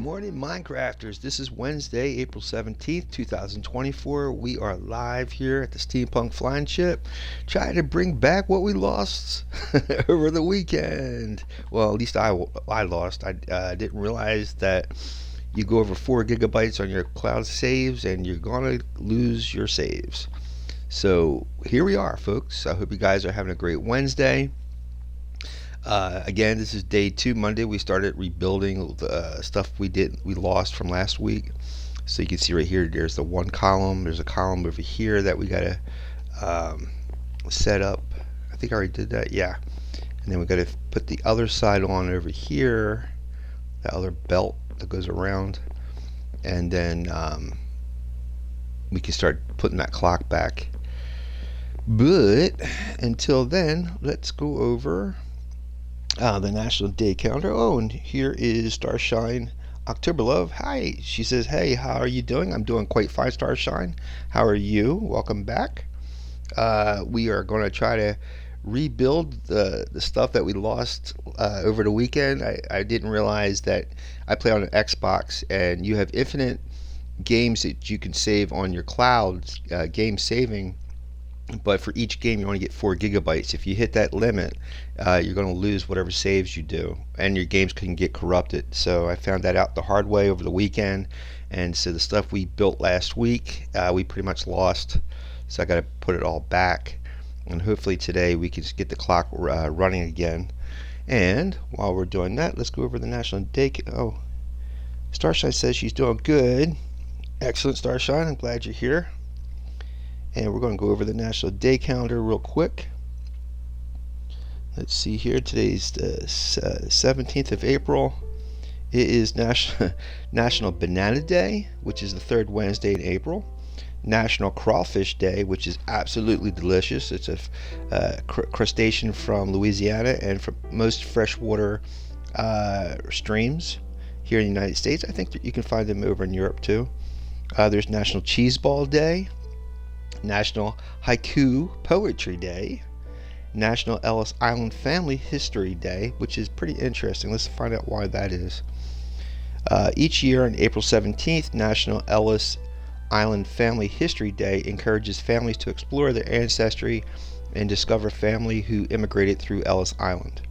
morning, Minecrafters. This is Wednesday, April 17th, 2024. We are live here at the Steampunk Flying Ship, trying to bring back what we lost over the weekend. Well, at least I lost. I didn't realize that you go over 4 gigabytes on your cloud saves and you're going to lose your saves. So here we are, folks. I hope you guys are having a great Wednesday. Again, this is day 2, Monday. We started rebuilding the stuff we lost from last week. So you can see right here, there's the one column. There's a column over here that we gotta set up. I think I already did that. Yeah. And then we gotta put the other side on over here, the other belt that goes around, and then we can start putting that clock back. But until then, let's go over the National Day Calendar. Oh, and here is Starshine October Love. Hi. She says, hey, how are you doing? I'm doing quite fine, Starshine. How are you? Welcome back. We are going to try to rebuild the stuff that we lost over the weekend. I didn't realize that I play on an Xbox, and you have infinite games that you can save on your cloud, game saving. But for each game, you only get 4 gigabytes. If you hit that limit, you're going to lose whatever saves you do, and your games can get corrupted. So I found that out the hard way over the weekend, and so the stuff we built last week, we pretty much lost. So I got to put it all back, and hopefully today we can get the clock running again. And while we're doing that, let's go over the National Day. Oh, Starshine says she's doing good. Excellent, Starshine. I'm glad you're here. And we're going to go over the National Day Calendar real quick. Let's see here. Today's the 17th of April. It is National Banana Day, which is the third Wednesday in April. National Crawfish Day, which is absolutely delicious. It's a crustacean from Louisiana and from most freshwater streams here in the United States. I think that you can find them over in Europe too. There's National Cheese Ball Day. National Haiku Poetry Day, National Ellis Island Family History Day, which is pretty interesting. Let's find out why that is. Each year on April 17th, National Ellis Island Family History Day encourages families to explore their ancestry and discover family who immigrated through Ellis Island.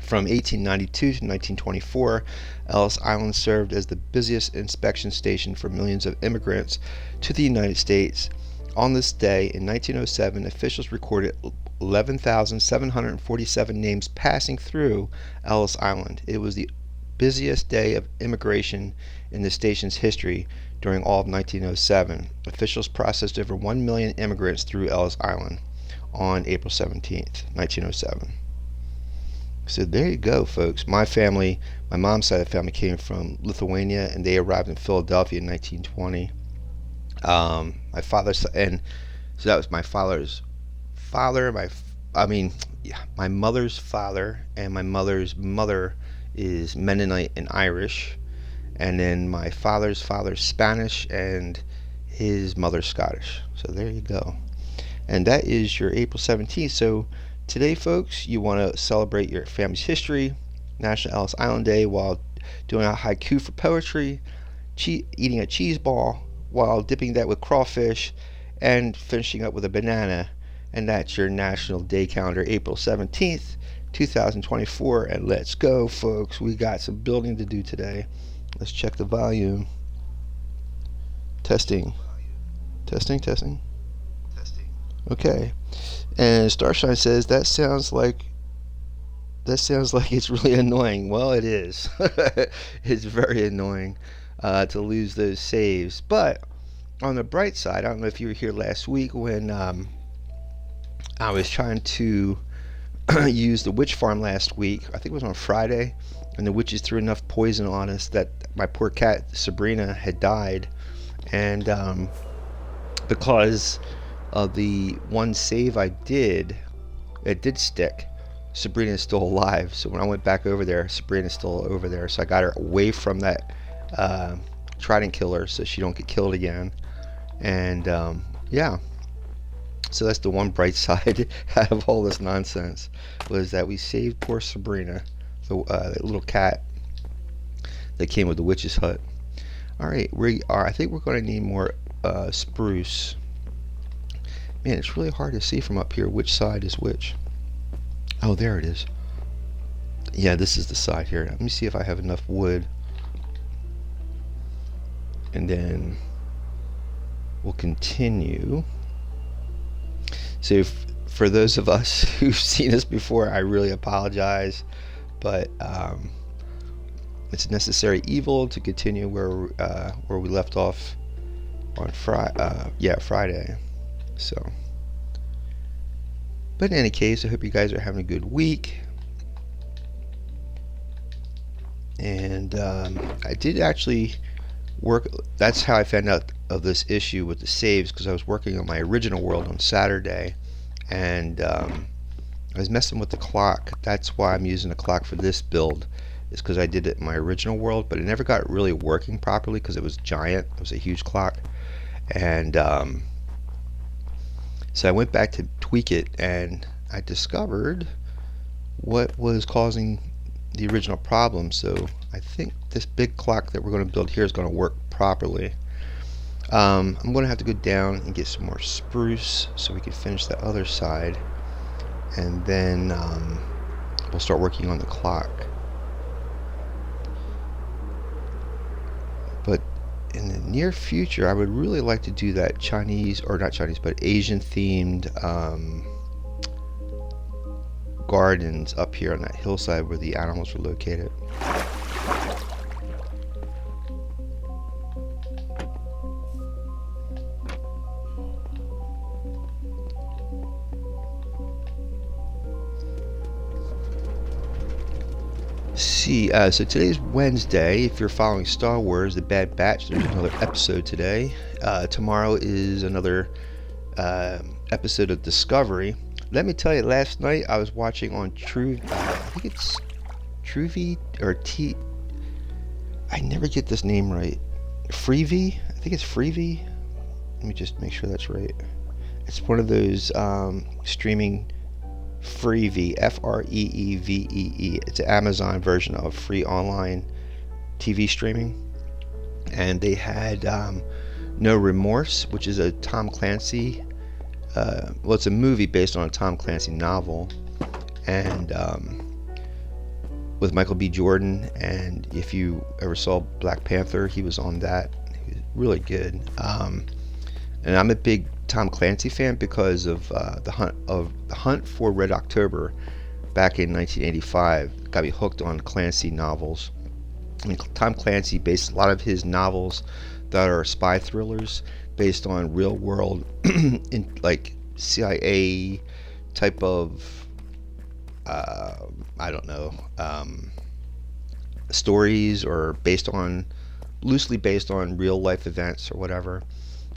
From 1892 to 1924, Ellis Island served as the busiest inspection station for millions of immigrants to the United States. On this day, in 1907, officials recorded 11,747 names passing through Ellis Island. It was the busiest day of immigration in the station's history during all of 1907. Officials processed over 1 million immigrants through Ellis Island on April 17th, 1907. So there you go, folks. My mom's side of the family came from Lithuania, and they arrived in Philadelphia in 1920. My father's, and so that was my father's father. My mother's father, and my mother's mother is Mennonite and Irish, and then my father's Spanish, and his mother's Scottish. So there you go. And that is your April 17th. So today, folks, you want to celebrate your family's history, National Ellis Island Day, while doing a haiku for poetry, eating a cheese ball, while dipping that with crawfish, and finishing up with a banana. And that's your National Day Calendar, April 17th, 2024. And let's go, folks. We got some building to do today. Let's check the volume. Testing. Okay. And Starshine says that sounds like it's really annoying. Well, it is. It's very annoying to lose those saves. But on the bright side, I don't know if you were here last week when I was trying to use the witch farm last week. I think it was on Friday, and the witches threw enough poison on us that my poor cat Sabrina had died. And because of the one save I did, it did stick. Sabrina is still alive. So when I went back over there, Sabrina's still over there. So I got her away from that trident killer so she don't get killed again. And yeah, so that's the one bright side out of all this nonsense, was that we saved poor Sabrina, the little cat that came with the witch's hut. All right, we are. I think we're going to need more spruce. Man, it's really hard to see from up here which side is which. Oh, there it is. Yeah, this is the side here. Let me see if I have enough wood. And then we'll continue. So for those of us who've seen this before, I really apologize. But it's a necessary evil to continue where we left off on Friday. So, but in any case, I hope you guys are having a good week. And I did actually work. That's how I found out of this issue with the saves, because I was working on my original world on Saturday, and I was messing with the clock. That's why I'm using the clock for this build. Is because I did it in my original world, but it never got really working properly because it was giant. It was a huge clock, and so I went back to tweak it, and I discovered what was causing the original problem. So I think this big clock that we're going to build here is going to work properly. I'm going to have to go down and get some more spruce so we can finish the other side, and then we'll start working on the clock. But in the near future, I would really like to do that Chinese, or not Chinese, but Asian themed gardens up here on that hillside where the animals are located. So today's Wednesday. If you're following Star Wars The Bad Batch, there's another episode today. Tomorrow is another episode of Discovery. Let me tell you, last night I was watching on I think it's Truvi or T. I never get this name right. Freevee? I think it's Freevee. Let me just make sure that's right. It's one of those streaming. Freevee, Freeveee. It's an Amazon version of free online TV streaming, and they had No Remorse, which is a Tom Clancy. Well, it's a movie based on a Tom Clancy novel, and with Michael B. Jordan. And if you ever saw Black Panther, he was on that. He was really good. And I'm a big Tom Clancy fan because of the Hunt for Red October back in 1985. Got me hooked on Clancy novels. I mean, Tom Clancy based a lot of his novels that are spy thrillers based on real world, in like CIA type of I don't know, stories, or loosely based on real life events or whatever.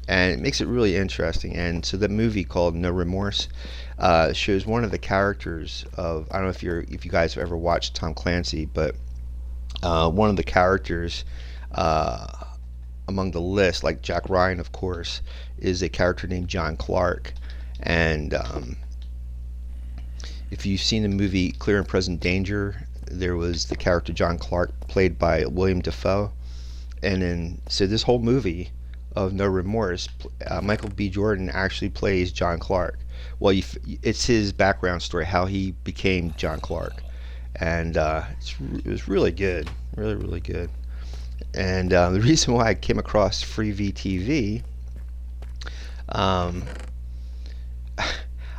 And it makes it really interesting. And so the movie called No Remorse shows one of the characters of, I don't know if you guys have ever watched Tom Clancy, but one of the characters among the list, like Jack Ryan, of course, is a character named John Clark. And if you've seen the movie Clear and Present Danger, there was the character John Clark played by William Dafoe. And then so this whole movie of No Remorse, Michael B. Jordan actually plays John Clark. Well, it's his background story, how he became John Clark, and it was really good, really, really good. And the reason why I came across Freevee TV, I'm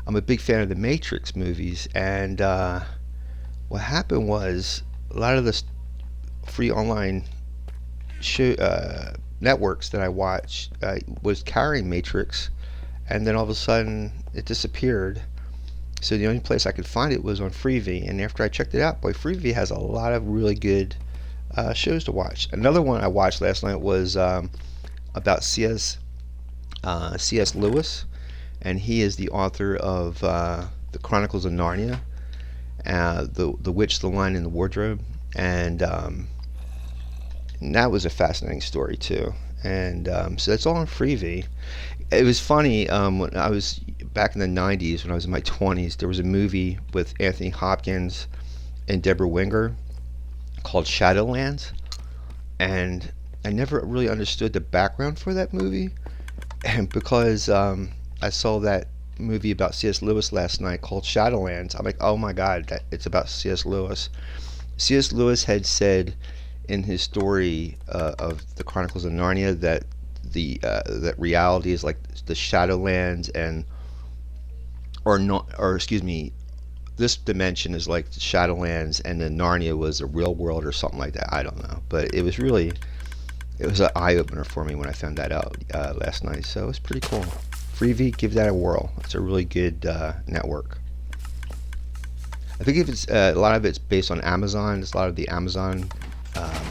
a big fan of the Matrix movies, and what happened was a lot of the free online networks that I watched was carrying Matrix, and then all of a sudden it disappeared. So the only place I could find it was on Freevee, and after I checked it out, boy, Freevee has a lot of really good shows to watch. Another one I watched last night was about C.S. Lewis, and he is the author of the Chronicles of Narnia, the Witch, the Lion, and the Wardrobe, and that was a fascinating story too. And so that's all on Freevee. It was funny, when I was back in the 90s, when I was in my 20s, there was a movie with Anthony Hopkins and Deborah Winger called Shadowlands. and I never really understood the background for that movie. And because I saw that movie about C.S. Lewis last night called Shadowlands, I'm like, oh my God, it's about C.S. Lewis. C.S. Lewis had said in his story of the Chronicles of Narnia that that reality is like the Shadowlands, and or not, or excuse me, this dimension is like the Shadowlands, and then Narnia was a real world or something like that. I don't know, but it was an eye opener for me when I found that out last night. So it's pretty cool. Freevee, give that a whirl. It's a really good network. I think if it's a lot of it's based on Amazon. It's a lot of the Amazon um,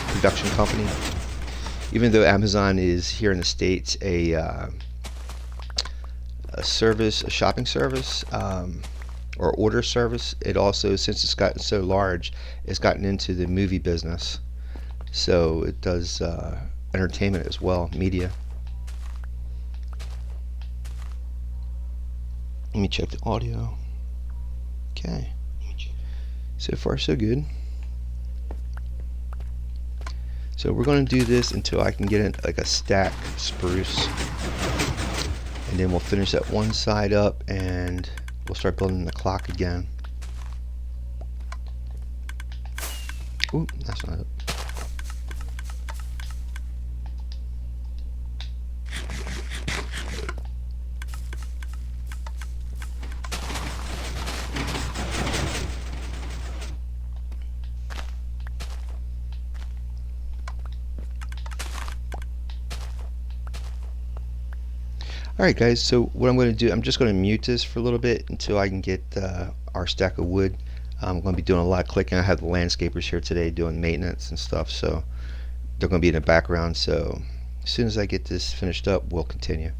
production company. Even though Amazon is here in the states a service, a shopping service, or order service, it also, since it's gotten so large, it's gotten into the movie business. So it does entertainment as well, media. Let me check the audio. Okay, so far so good. So we're going to do this until I can get in like a stack spruce, and then we'll finish that one side up and we'll start building the clock again. Ooh, that's not it. Alright guys, so what I'm going to do, I'm just going to mute this for a little bit until I can get our stack of wood. I'm going to be doing a lot of clicking. I have the landscapers here today doing maintenance and stuff, so they're going to be in the background. So as soon as I get this finished up, we'll continue.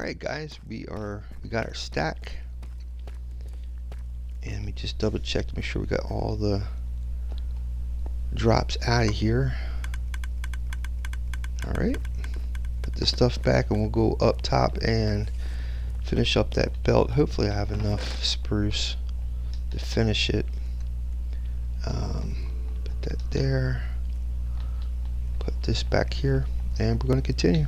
Alright guys, we got our stack. And let me just double check to make sure we got all the drops out of here. Alright. Put this stuff back and we'll go up top and finish up that belt. Hopefully I have enough spruce to finish it. Put that there. Put this back here. And we're going to continue.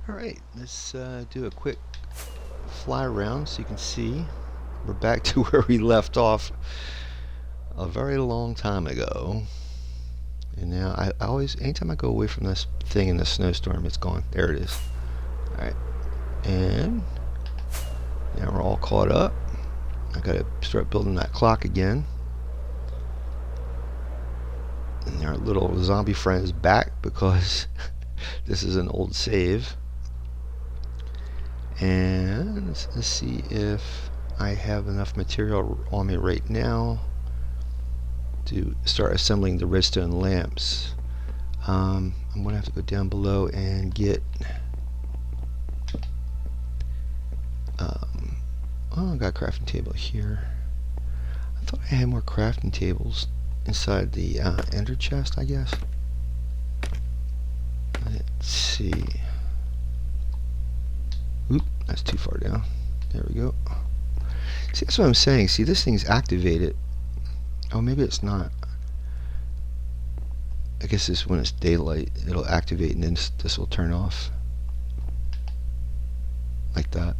Alright, let's do a quick fly around so you can see we're back to where we left off a very long time ago. And now I always, anytime I go away from this thing in the snowstorm, it's gone. There it is. Alright, and now we're all caught up. I gotta start building that clock again. And our little zombie friend is back because this is an old save. And let's see if I have enough material on me right now to start assembling the redstone lamps. I'm going to have to go down below and get oh, I got a crafting table here. I thought I had more crafting tables inside the ender chest, I guess. Let's see. Oop, that's too far down. There we go. See, that's what I'm saying. See, this thing's activated. Oh, maybe it's not. I guess this when it's daylight, it'll activate and then this will turn off. Like that.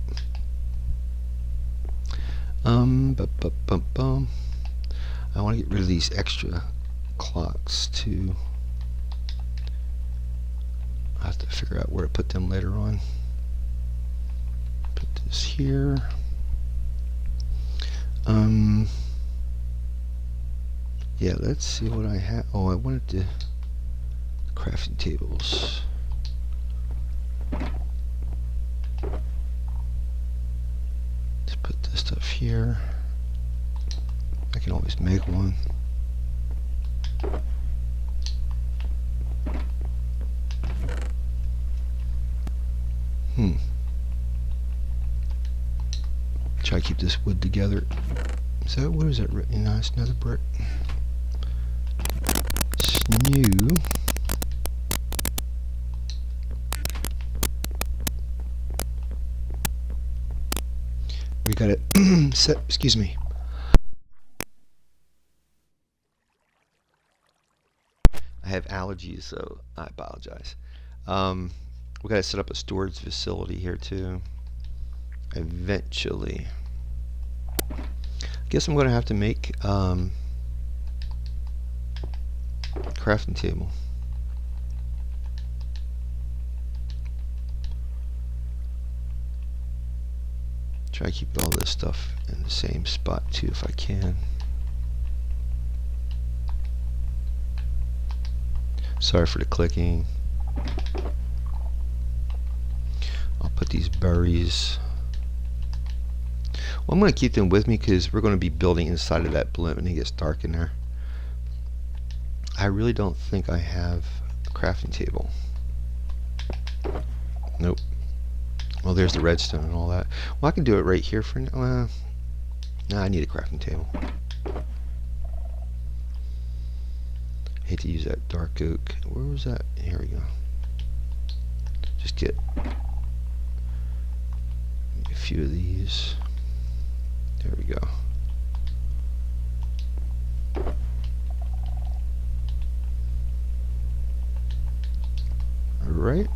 I want to get rid of these extra clocks too. I'll have to figure out where to put them later on. Put this here. Yeah, let's see what I have. Oh, I wanted the crafting tables. Let's put this stuff here. I can always make one. Try to keep this wood together. Is that, what is that written? No, it's another brick. Snoo. We got it set, excuse me. I have allergies, so I apologize. We got to set up a storage facility here too. Eventually. I guess I'm going to have to make crafting table. Try to keep all this stuff in the same spot too if I can. Sorry for the clicking. I'll put these berries. Well, I'm going to keep them with me because we're going to be building inside of that blimp and it gets dark in there. I really don't think I have a crafting table. Nope. Well, there's the redstone and all that. Well, I can do it right here for now. No, I need a crafting table. Hate to use that dark oak. Where was that? Here we go. Just get a few of these. There we go. Alright.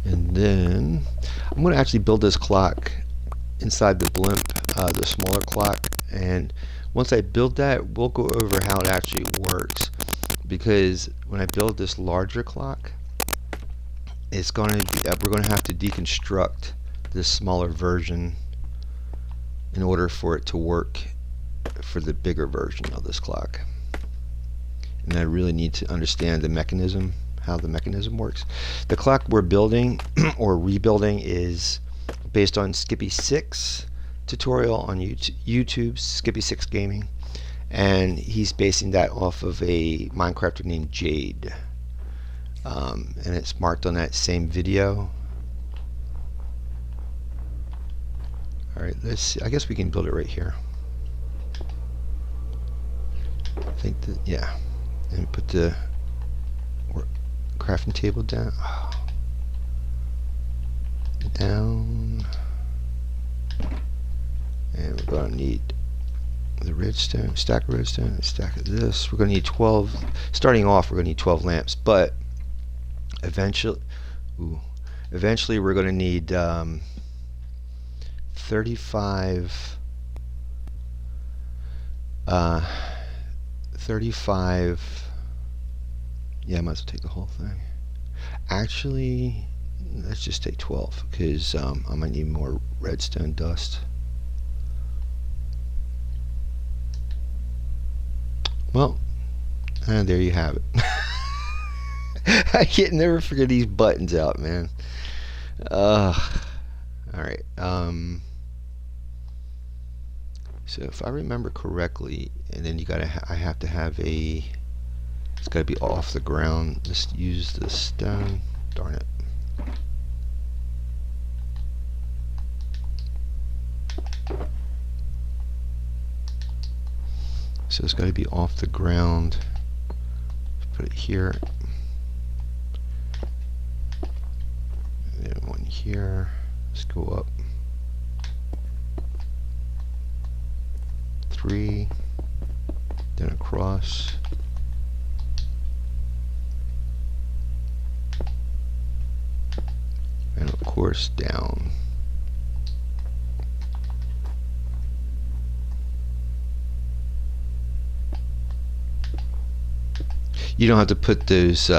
And then I'm going to actually build this clock inside the blimp, the smaller clock. And once I build that, we'll go over how it actually works. Because when I build this larger clock, it's going to be, we're going to have to deconstruct this smaller version in order for it to work for the bigger version of this clock. And I really need to understand the mechanism, how the mechanism works. The clock we're building or rebuilding is based on Skippy 6 tutorial on YouTube, Skippy 6 Gaming, and he's basing that off of a Minecrafter named Jade, and it's marked on that same video. Alright, let's see. I guess we can build it right here. I think that, yeah. And put the crafting table down. Down. And we're going to need the redstone, stack of redstone, a stack of this. We're going to need 12. Starting off, we're going to need 12 lamps, but eventually, Eventually we're going to need 35 yeah, I might as well take the whole thing. Actually, let's just take 12 because I might need more redstone dust. Well, and there you have it. I can never figure these buttons out, man. Alright, so if I remember correctly, and then I have to have it's gotta be off the ground. Let's use the stone. Darn it. So it's gotta be off the ground. Put it here. And then one here. Let's go up. 3, then across, and of course down. You don't have to put those,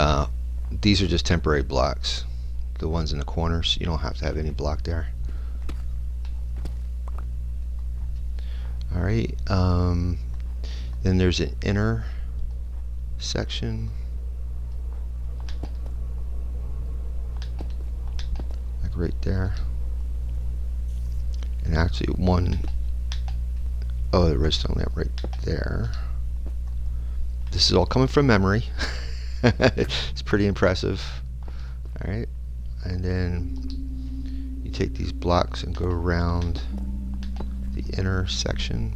these are just temporary blocks, the ones in the corners. You don't have to have any block there. Alright, then there's an inner section, like right there, and actually the redstone lamp right there. This is all coming from memory. It's pretty impressive. Alright, and then you take these blocks and go around the inner section.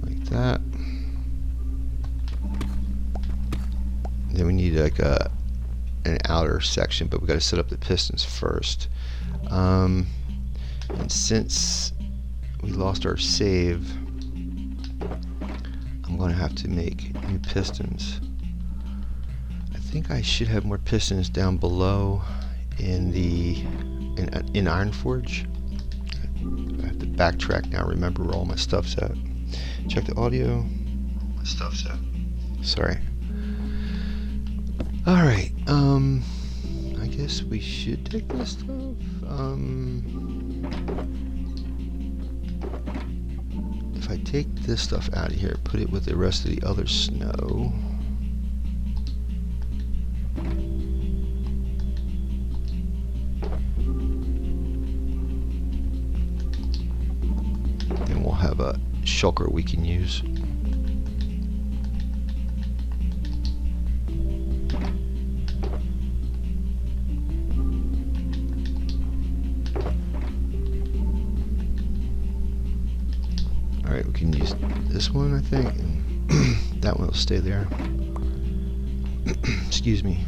Like that. Then we need like an outer section, but we got to set up the pistons first. And since we lost our save, I'm going to have to make new pistons. I think I should have more pistons down below in Ironforge. I have to backtrack now, remember where all my stuff's at. Check the audio. My stuff's at. Sorry. Alright, I guess we should take this stuff. If I take this stuff out of here, put it with the rest of the other snow. Then we'll have a shulker we can use. Alright, we can use this one, I think, and that one will stay there. Excuse me.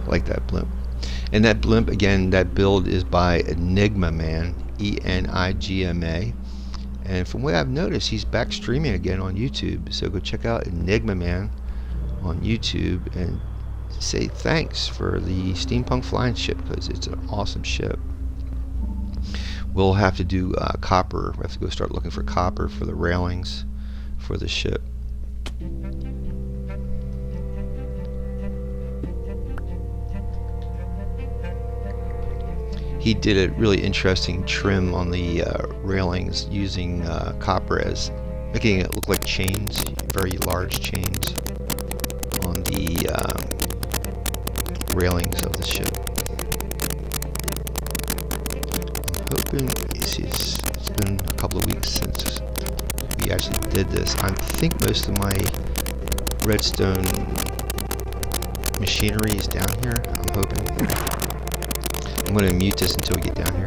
Like that blimp. And that blimp, again, that build is by Enigma Man, E-N-I-G-M-A. And from what I've noticed, he's back streaming again on YouTube. So go check out Enigma Man on YouTube and say thanks for the steampunk flying ship, because it's an awesome ship. We'll have to do copper. We have to go start looking for copper for the railings for the ship. He did a really interesting trim on the railings using copper, as making it look like chains, very large chains on the railings of the ship. I'm hoping, you see, it's been a couple of weeks since we actually did this. I think most of my redstone machinery is down here, I'm hoping. I'm going to mute this until we get down here.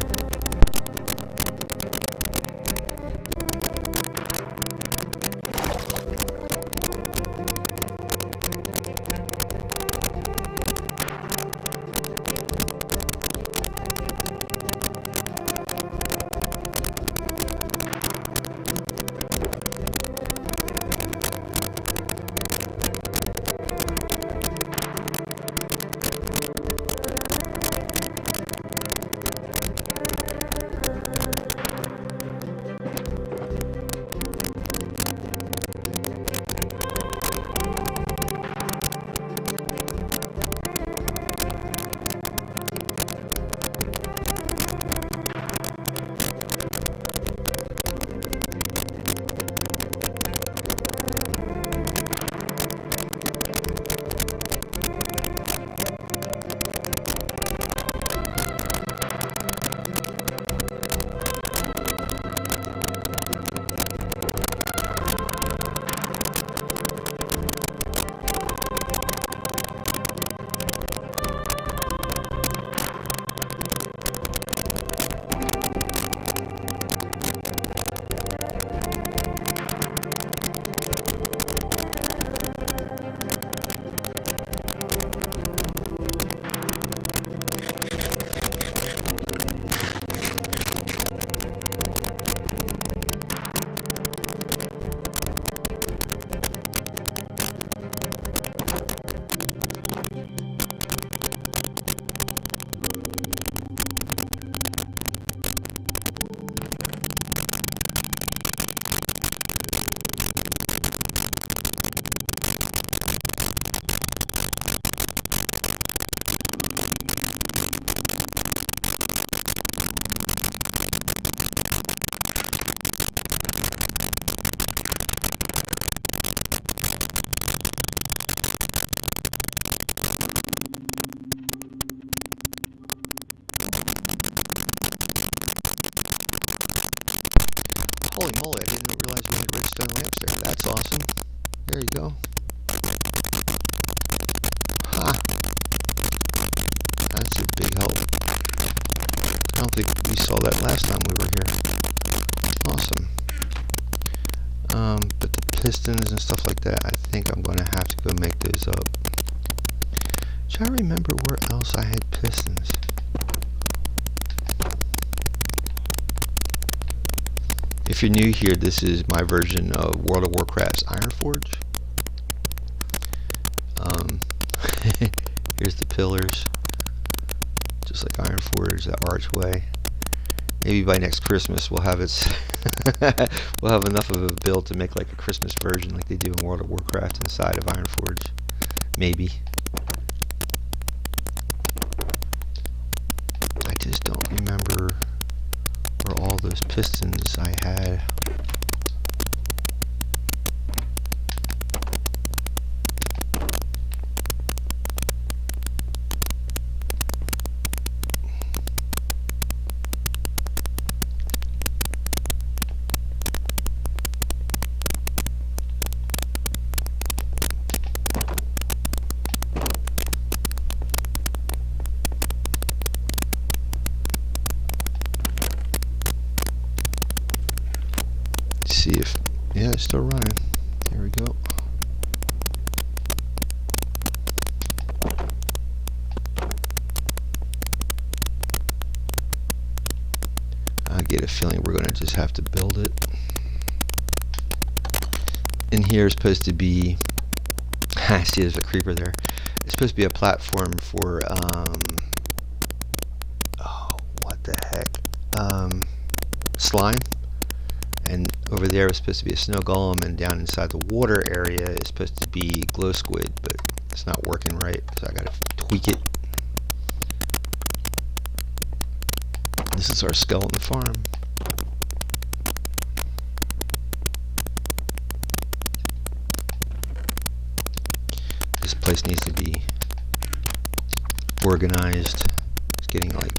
Holy moly, I didn't realize we had redstone lamps there. That's awesome. There you go. Ha! That's a big help. I don't think we saw that last time we were here. Awesome. But the pistons and stuff like that, I think I'm going to have to go make those up. Try to remember where else I had pistons. If you're new here, this is my version of World of Warcraft's Ironforge. Here's the pillars, just like Ironforge, that archway. Maybe by next Christmas we'll have its we'll have enough of a build to make like a Christmas version like they do in World of Warcraft inside of Ironforge. Maybe. I just don't remember where all those pistons I had. See if, yeah, it's still running. Here we go. I get a feeling we're going to just have to build it. In here is supposed to be, I see there's a creeper there. It's supposed to be a platform for, oh, what the heck, slime. And over there is supposed to be a snow golem, and down inside the water area is supposed to be glow squid, but it's not working right, so I gotta tweak it. This is our skeleton farm. This place needs to be organized. It's getting like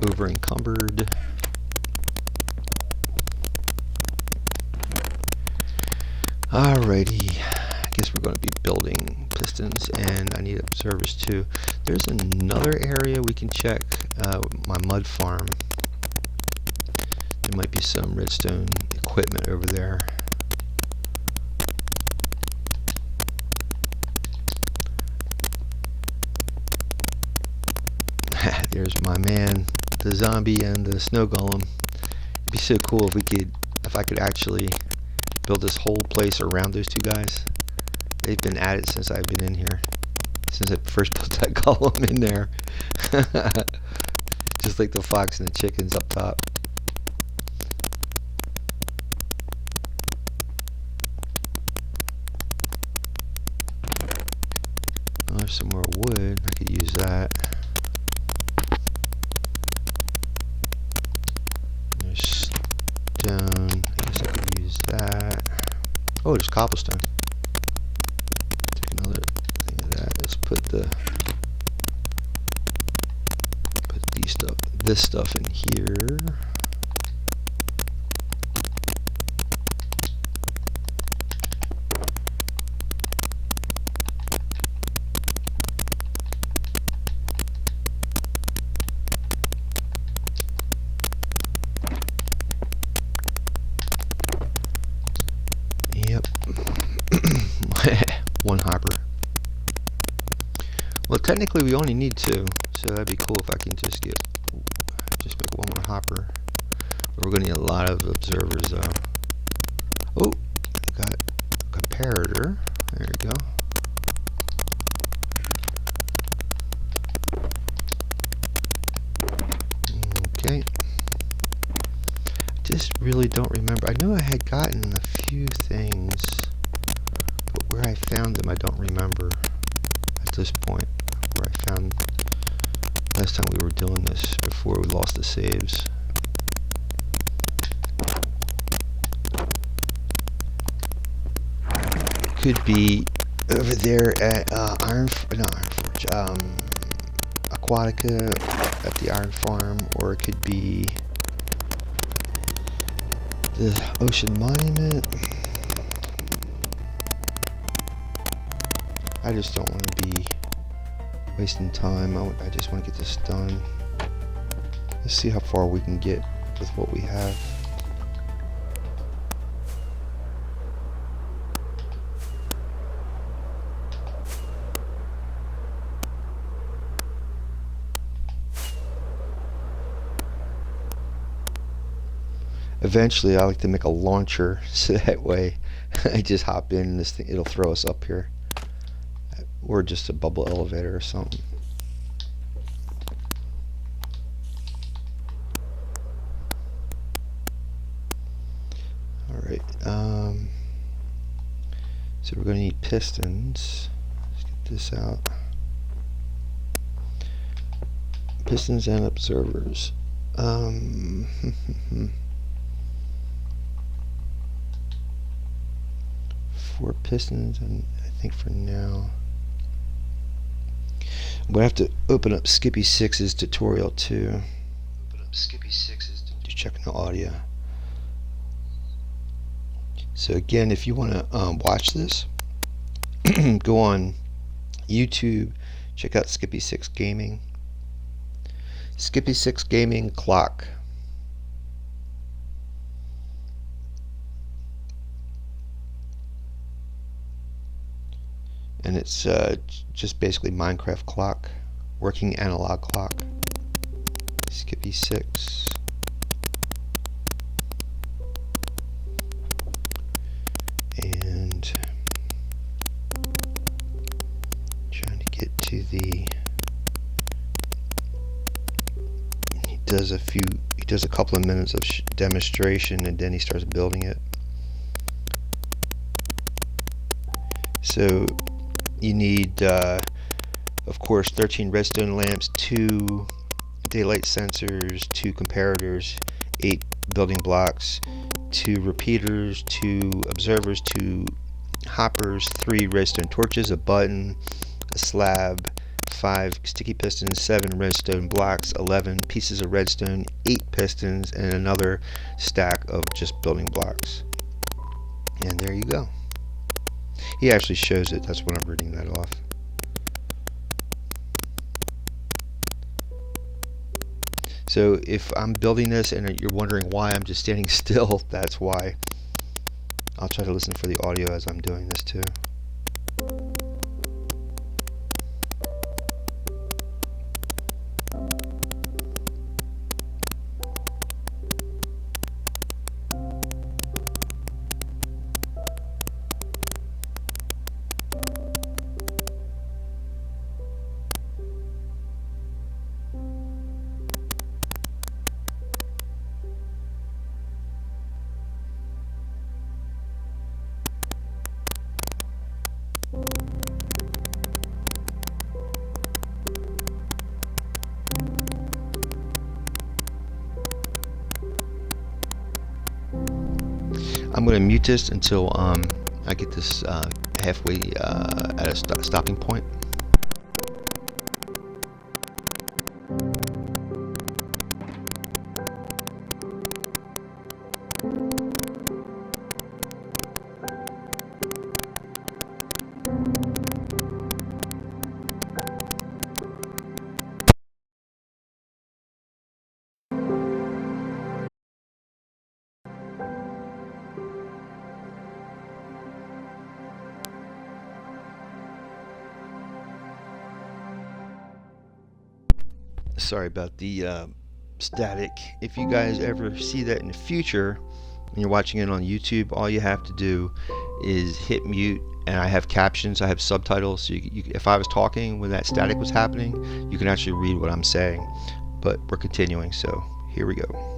over encumbered. Alrighty, I guess we're going to be building pistons, and I need observers too. There's another area we can check, my mud farm. There might be some redstone equipment over there. There's my man, the zombie and the snow golem. It'd be so cool if I could actually build this whole place around those two guys. They've been at it since I've been in here. Since I first built that golem in there. Just like the fox and the chickens up top. Oh, there's some more wood. I could use that. There's stone. I guess I could use that. Oh, there's cobblestone. Take another thing of that. Let's put this stuff in here. Yep. One hopper. Well, technically we only need two, so that'd be cool if I can just make one more hopper. But we're gonna need a lot of observers though. Oh, got a comparator. There you go. Okay. Just really don't remember. I know I had gotten a few things, but where I found them I don't remember at this point. Where I found last time we were doing this before we lost the saves. Could be over there at Ironforge, Aquatica at the Iron Farm, or it could be The ocean monument. I just don't want to be wasting time. I just want to get this done. Let's see how far we can get with what we have. Eventually, I like to make a launcher so that way I just hop in and this thing, it'll throw us up here. Or just a bubble elevator or something. Alright, so we're going to need pistons. Let's get this out. Pistons and observers. 4 pistons, and I think for now I'm going to have to open up Skippy 6's tutorial too. Just checking the audio. So again, if you want to watch this, go on YouTube, check out Skippy 6 Gaming. Skippy 6 Gaming clock. And it's just basically Minecraft clock, working analog clock. Skippy 6. And trying to get to the. He does a couple of minutes of demonstration, and then he starts building it. So you need, of course, 13 redstone lamps, 2 daylight sensors, 2 comparators, 8 building blocks, 2 repeaters, 2 observers, 2 hoppers, 3 redstone torches, a button, a slab, 5 sticky pistons, 7 redstone blocks, 11 pieces of redstone, 8 pistons, and another stack of just building blocks. And there you go. He actually shows it. That's when I'm reading that off. So if I'm building this and you're wondering why I'm just standing still, that's why. I'll try to listen for the audio as I'm doing this too. I'm going to mute this until I get this halfway at a stopping point. Sorry about the static. If you guys ever see that in the future and you're watching it on YouTube, all you have to do is hit mute, and I have captions, I have subtitles, so if I was talking when that static was happening, you can actually read what I'm saying. But we're continuing, so here we go.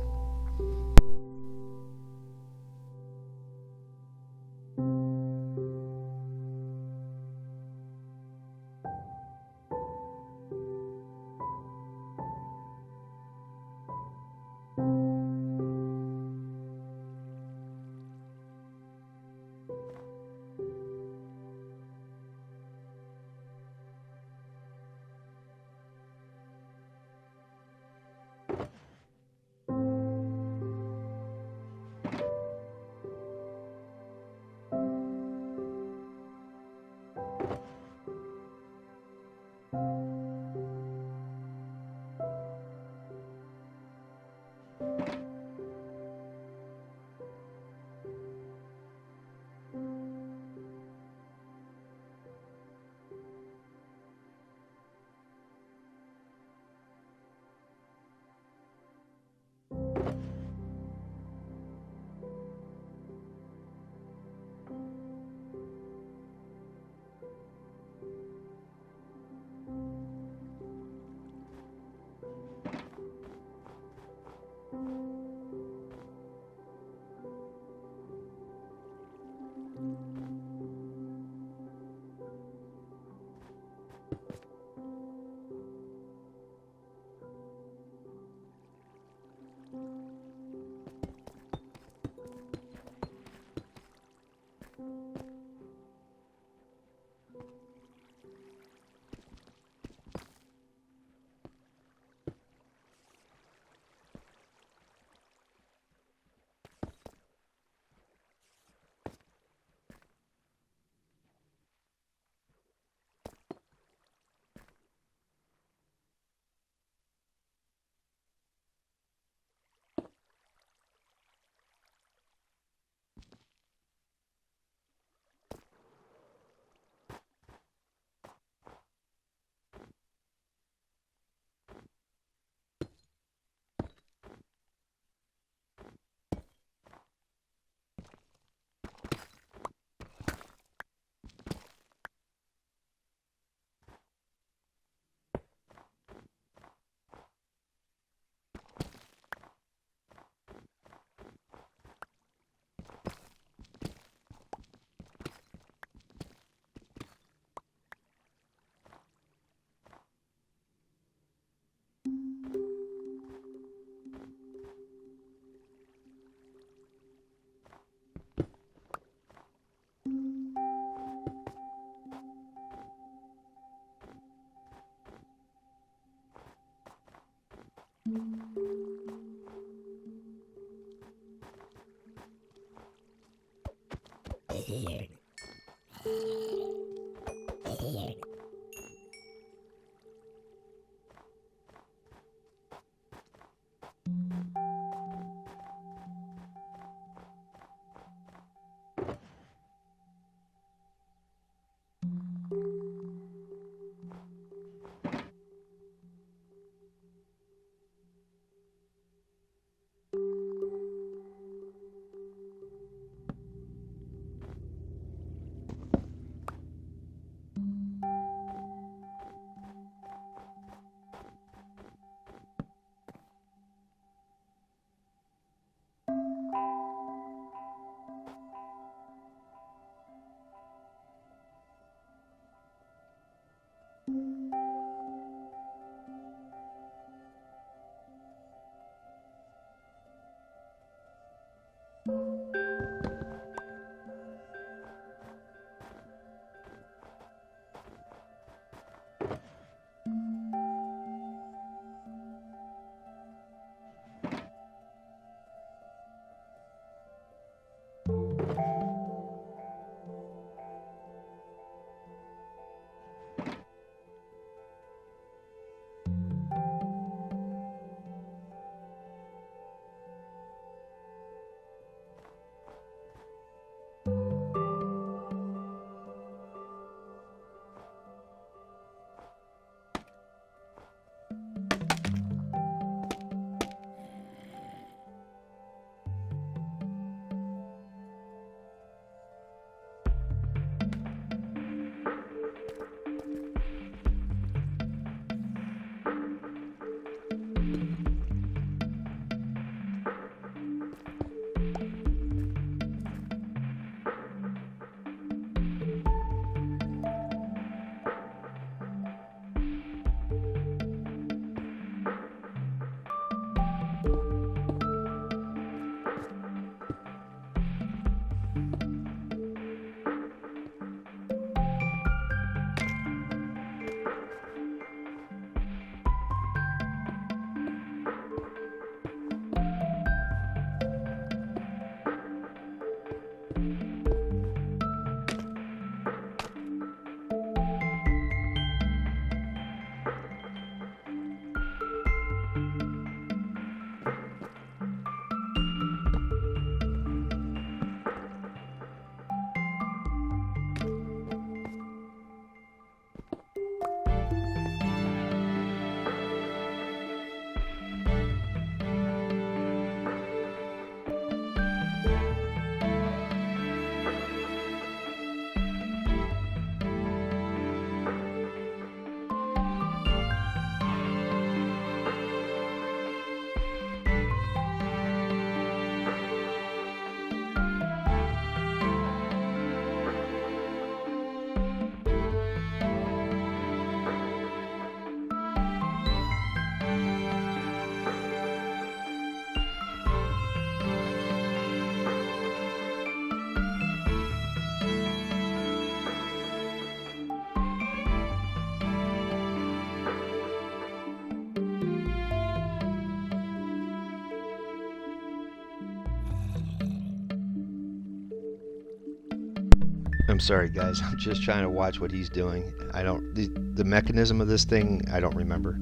I'm sorry, guys. I'm just trying to watch what he's doing. I don't the mechanism of this thing. I don't remember.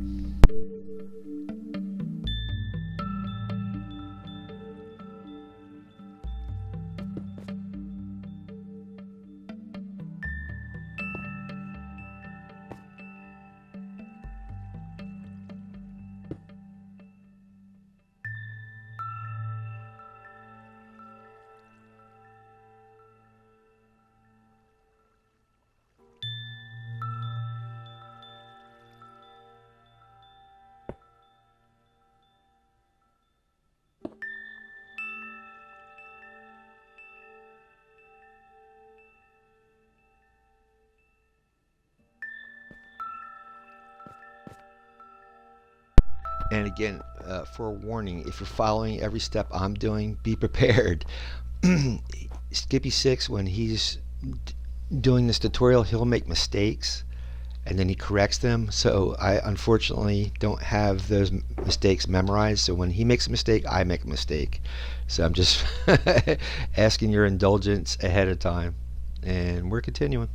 And again, for a warning, if you're following every step I'm doing, be prepared. Skippy 6, when he's doing this tutorial, he'll make mistakes. and then he corrects them. So I unfortunately don't have those mistakes memorized. So when he makes a mistake, I make a mistake. So I'm just asking your indulgence ahead of time. And we're continuing.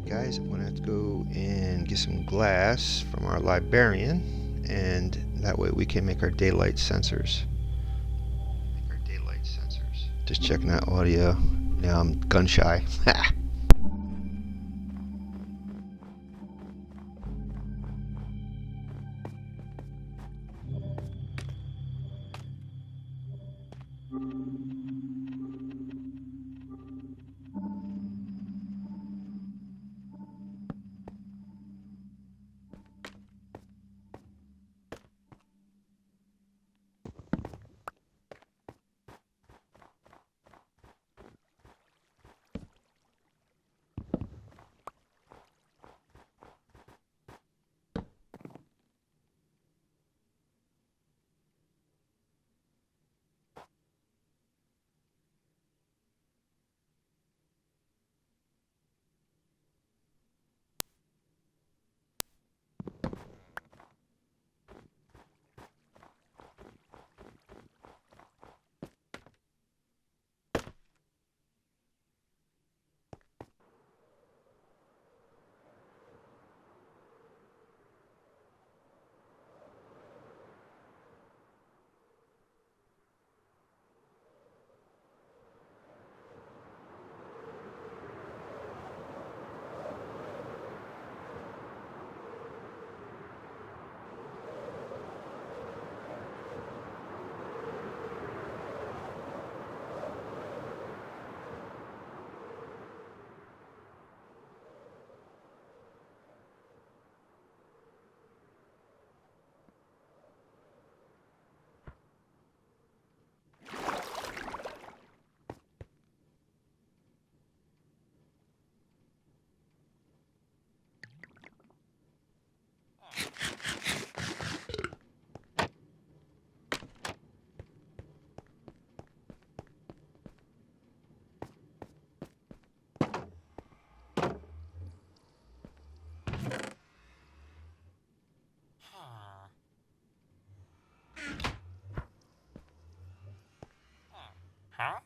Alright guys, I'm going to have to go and get some glass from our librarian, and that way we can make our daylight sensors. Just checking out audio. Now I'm gun shy. Huh?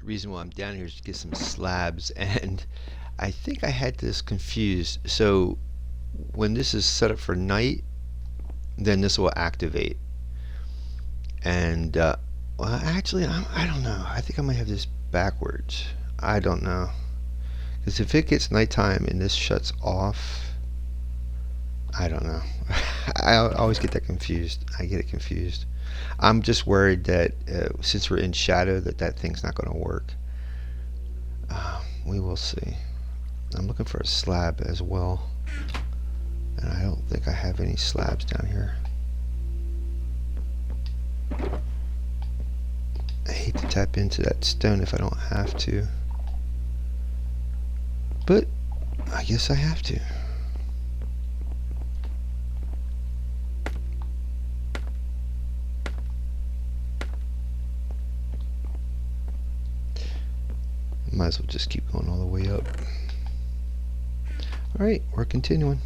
reason why I'm down here is to get some slabs, and I think I had this confused. So when this is set up for night, then this will activate. And well, actually, I don't know. I think I might have this backwards. I don't know. Because if it gets nighttime and this shuts off, I don't know. I always get that confused. I get it confused. I'm just worried that since we're in shadow, that thing's not going to work. We will see. I'm looking for a slab as well, and I don't think I have any slabs down here. I hate to tap into that stone if I don't have to, but I guess I have to. Might as well just keep going all the way up. Alright, we're continuing.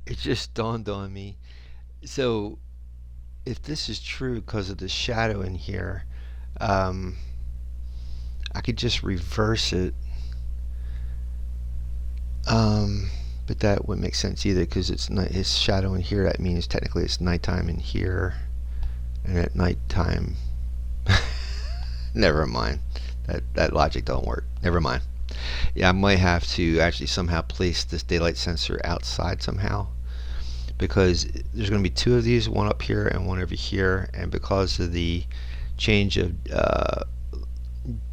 It just dawned on me. So if this is true because of the shadow in here, um, I could just reverse it. Um, but that wouldn't make sense either because it's shadow in here. That means technically it's nighttime in here, and at nighttime, never mind. That logic don't work. Never mind. Yeah, I might have to actually somehow place this daylight sensor outside somehow, because there's going to be two of these, one up here and one over here, and because of the change of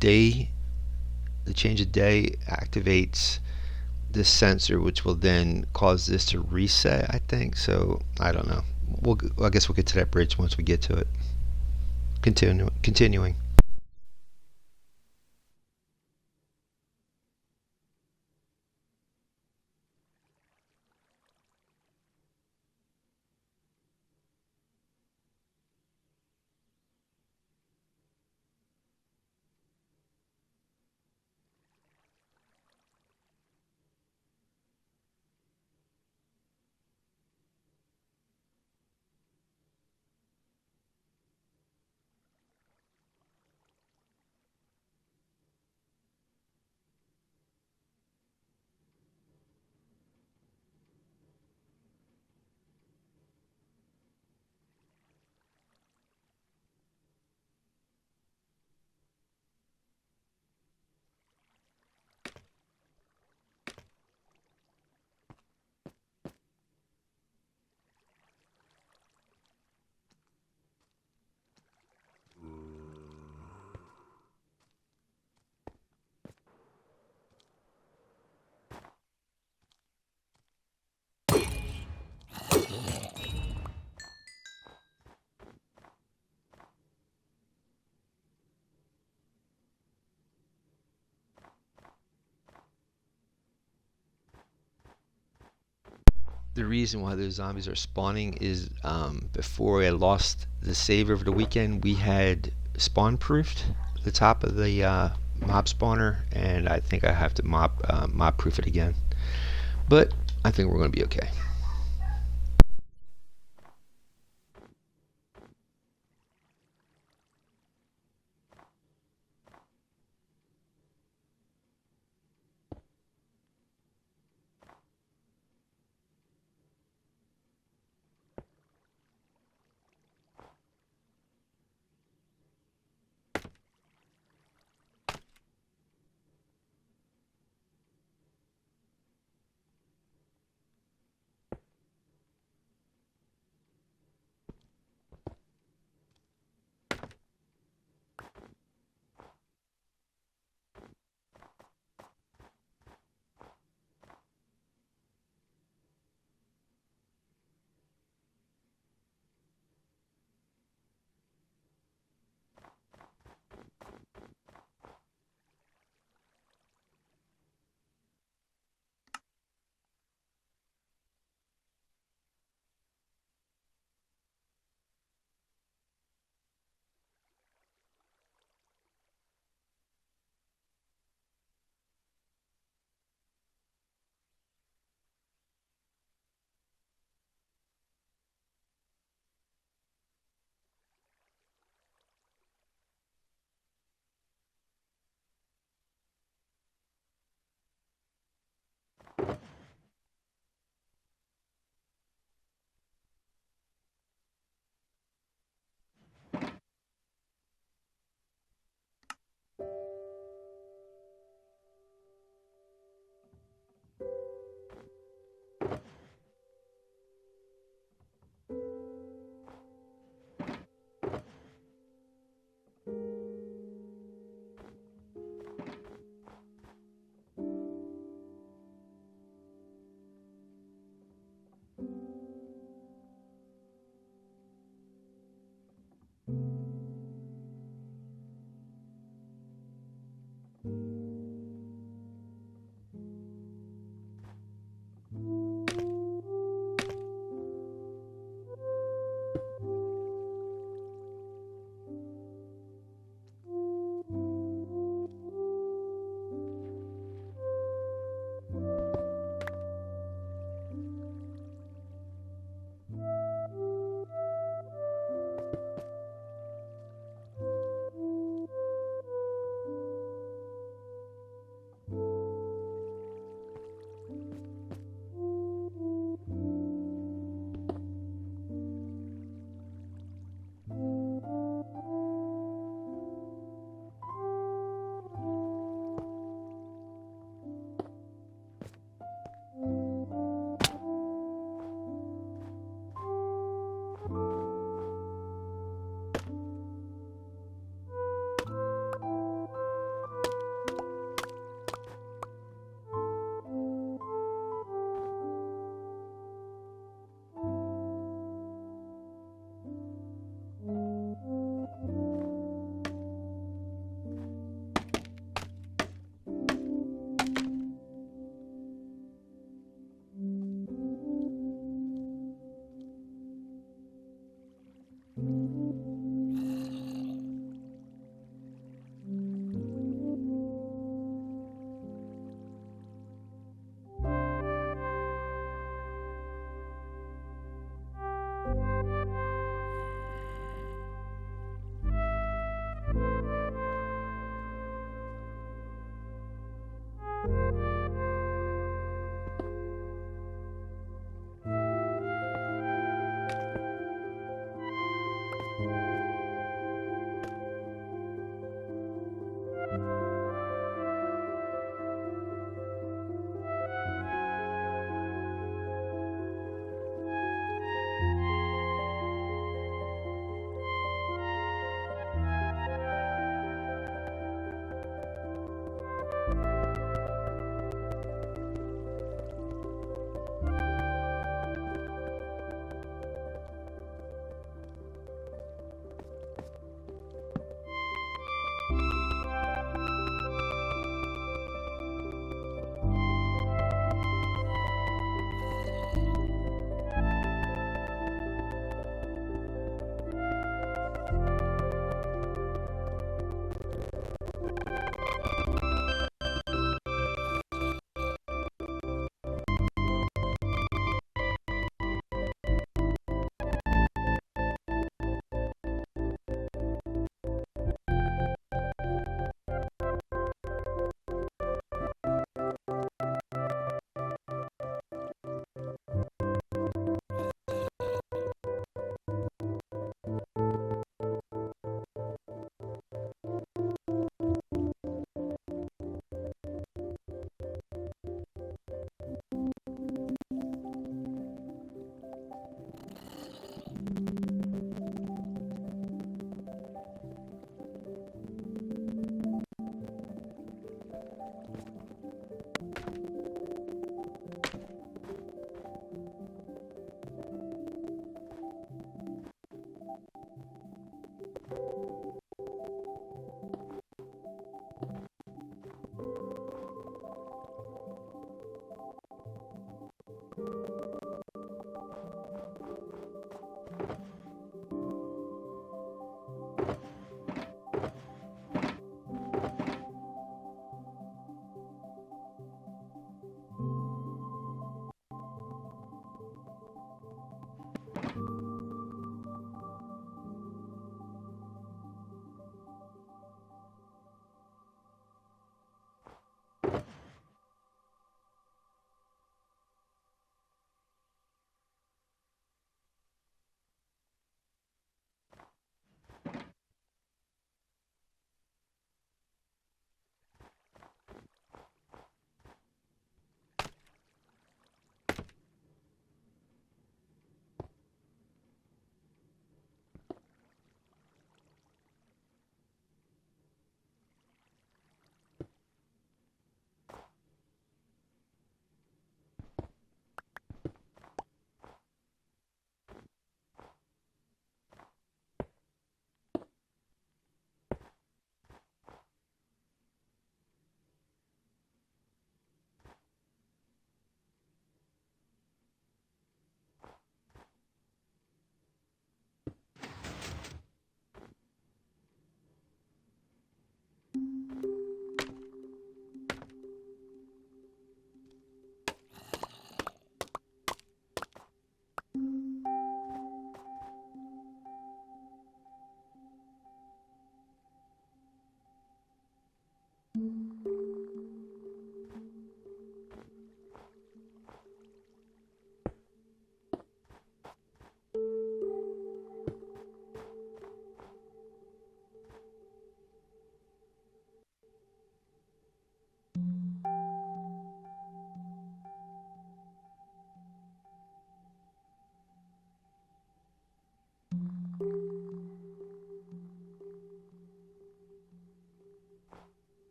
day, the change of day activates this sensor, which will then cause this to reset, I think. So I don't know. I guess we'll get to that bridge once we get to it. Continuing. the reason why those zombies are spawning is before I lost the save over the weekend, we had spawn proofed the top of the mob spawner, and I think I have to mob proof it again. But I think we're going to be okay.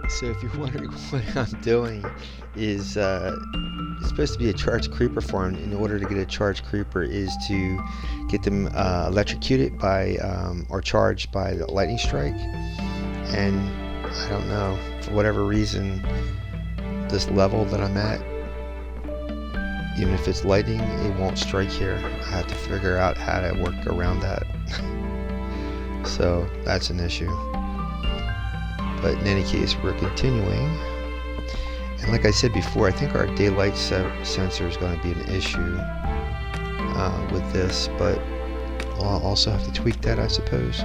So if you're wondering what I'm doing is it's supposed to be a charged creeper farm. In order to get a charged creeper is to get them electrocuted by or charged by the lightning strike. And I don't know, for whatever reason, this level that I'm at, even if it's lightning, it won't strike here. I have to figure out how to work around that. So that's an issue. But in any case, we're continuing. And like I said before, I think our daylight sensor is going to be an issue with this, but I'll also have to tweak that, I suppose.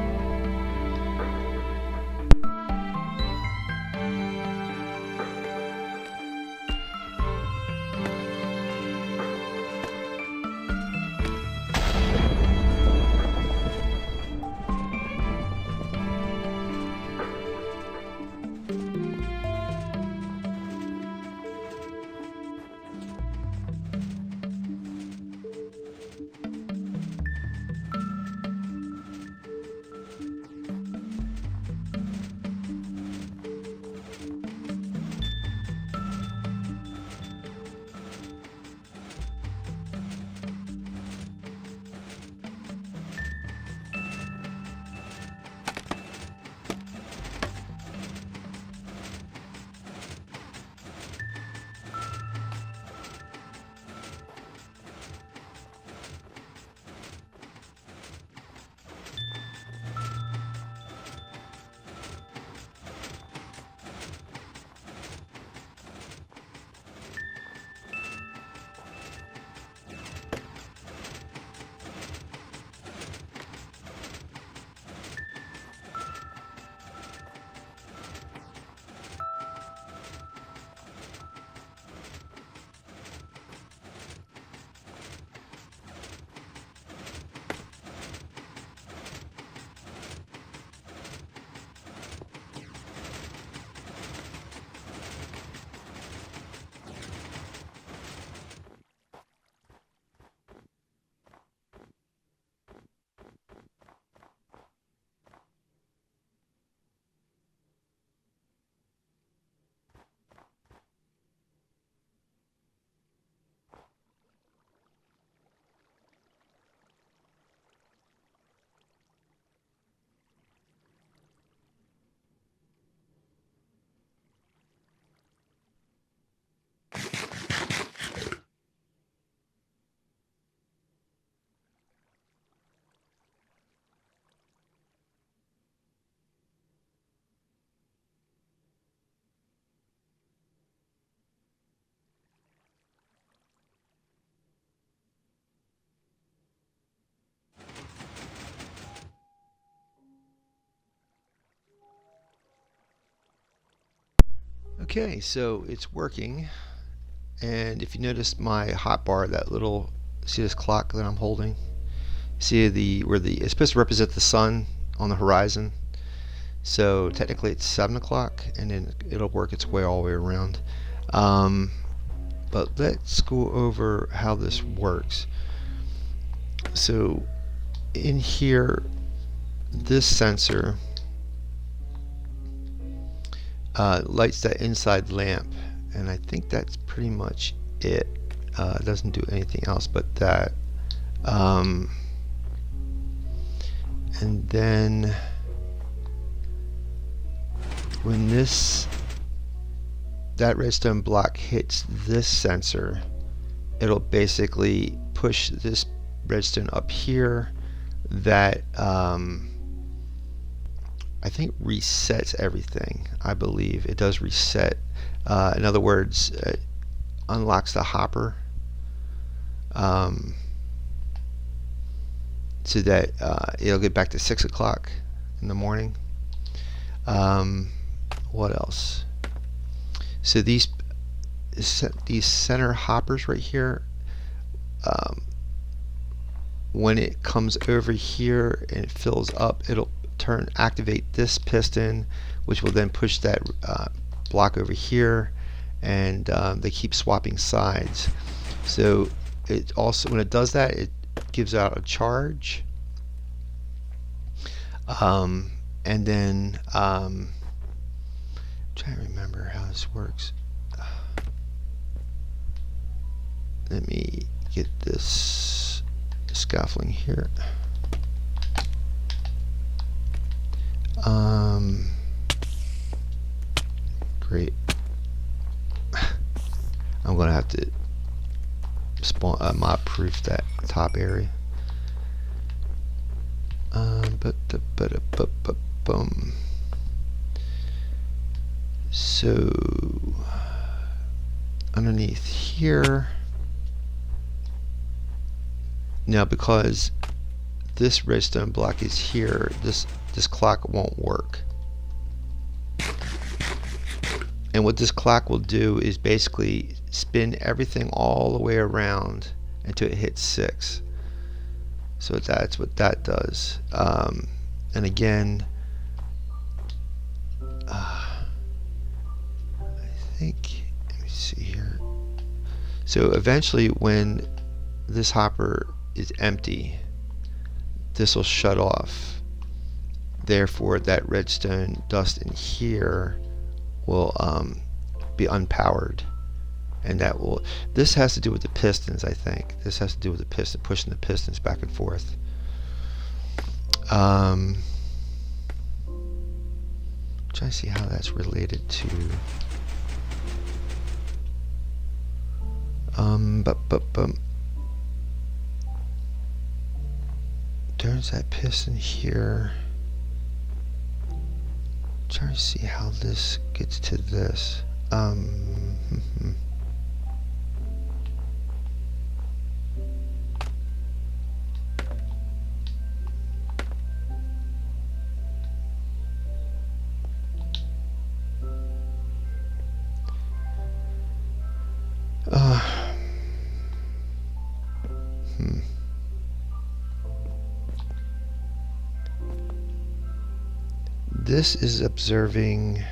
Okay, so it's working, and if you notice my hotbar, that little, see this clock that I'm holding? See where it's supposed to represent the sun on the horizon? So technically it's 7 o'clock, and then it'll work its way all the way around. But let's go over how this works. So in here, this sensor lights that inside lamp, and I think that's pretty much it. It doesn't do anything else but that. And then when that redstone block hits this sensor, it'll basically push this redstone up here. That I think resets everything. I believe it does reset. In other words, it unlocks the hopper, so that it'll get back to 6 o'clock in the morning. What else? So these center hoppers right here, when it comes over here and it fills up, it'll activate this piston, which will then push that block over here, and they keep swapping sides. So it also, when it does that, it gives out a charge, and then I'm trying to remember how this works. Let me get this scaffolding here. Great. I'm gonna have to spawn mod proof that top area. Boom. So underneath here now, because this redstone block is here, this clock won't work. And what this clock will do is basically spin everything all the way around until it hits 6. So that's what that does. And again, I think, let me see here. So eventually, when this hopper is empty, this will shut off. Therefore, that redstone dust in here will be unpowered, and that will. This has to do with the pistons, I think. This has to do with the piston, pushing the pistons back and forth. Trying to see how that's related to. There's that piston here. Trying to see how this gets to this. This is observing.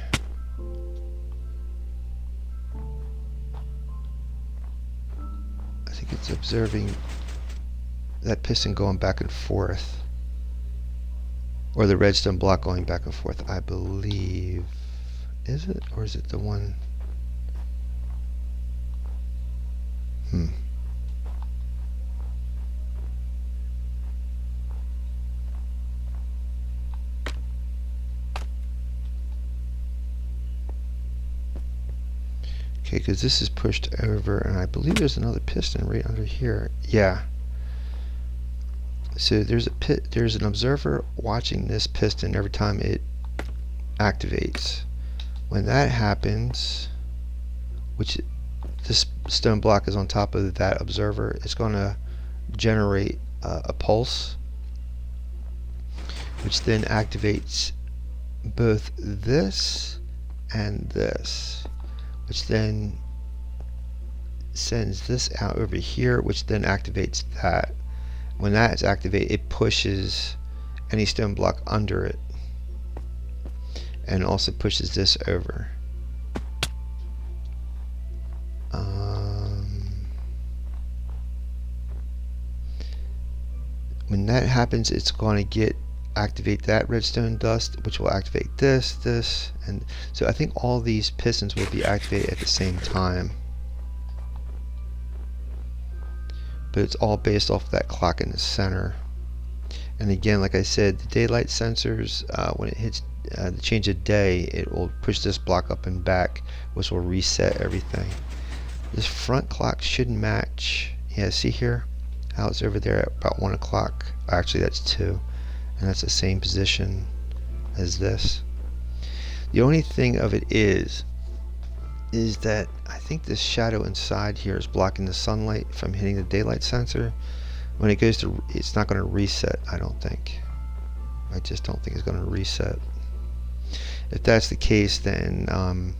I think it's observing that piston going back and forth, or the redstone block going back and forth, I believe. Is it, or is it the one? Okay, because this is pushed over, and I believe there's another piston right under here. Yeah. So there's an observer watching this piston every time it activates. When that happens, which this stone block is on top of that observer, it's going to generate a pulse, which then activates both this and this, which then sends this out over here, which then activates that. When that is activated, it pushes any stone block under it. and also pushes this over. When that happens, it's going to activate that redstone dust, which will activate this, and so I think all these pistons will be activated at the same time. But it's all based off that clock in the center. And again, like I said, the daylight sensors, when it hits the change of day, it will push this block up and back, which will reset everything. This front clock should match. Yeah, see here how it's over there at about 1 o'clock. Actually, that's 2, and that's the same position as this. The only thing of it is that I think this shadow inside here is blocking the sunlight from hitting the daylight sensor. When it goes to, it's not going to reset, I don't think. I just don't think it's going to reset. If that's the case, then I'm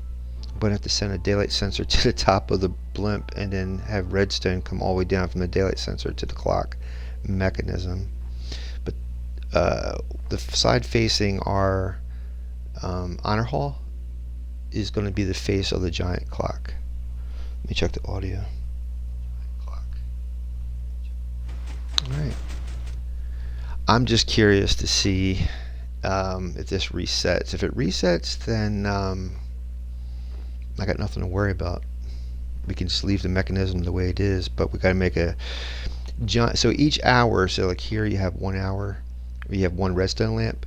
going to have to send a daylight sensor to the top of the blimp and then have redstone come all the way down from the daylight sensor to the clock mechanism. But the side facing our honor hall is going to be the face of the giant clock. Let me check the audio. Alright. I'm just curious to see if this resets. If it resets, then I got nothing to worry about. We can just leave the mechanism the way it is, but we got to make a giant. So each hour, so like here you have 1 hour, you have 1 redstone lamp.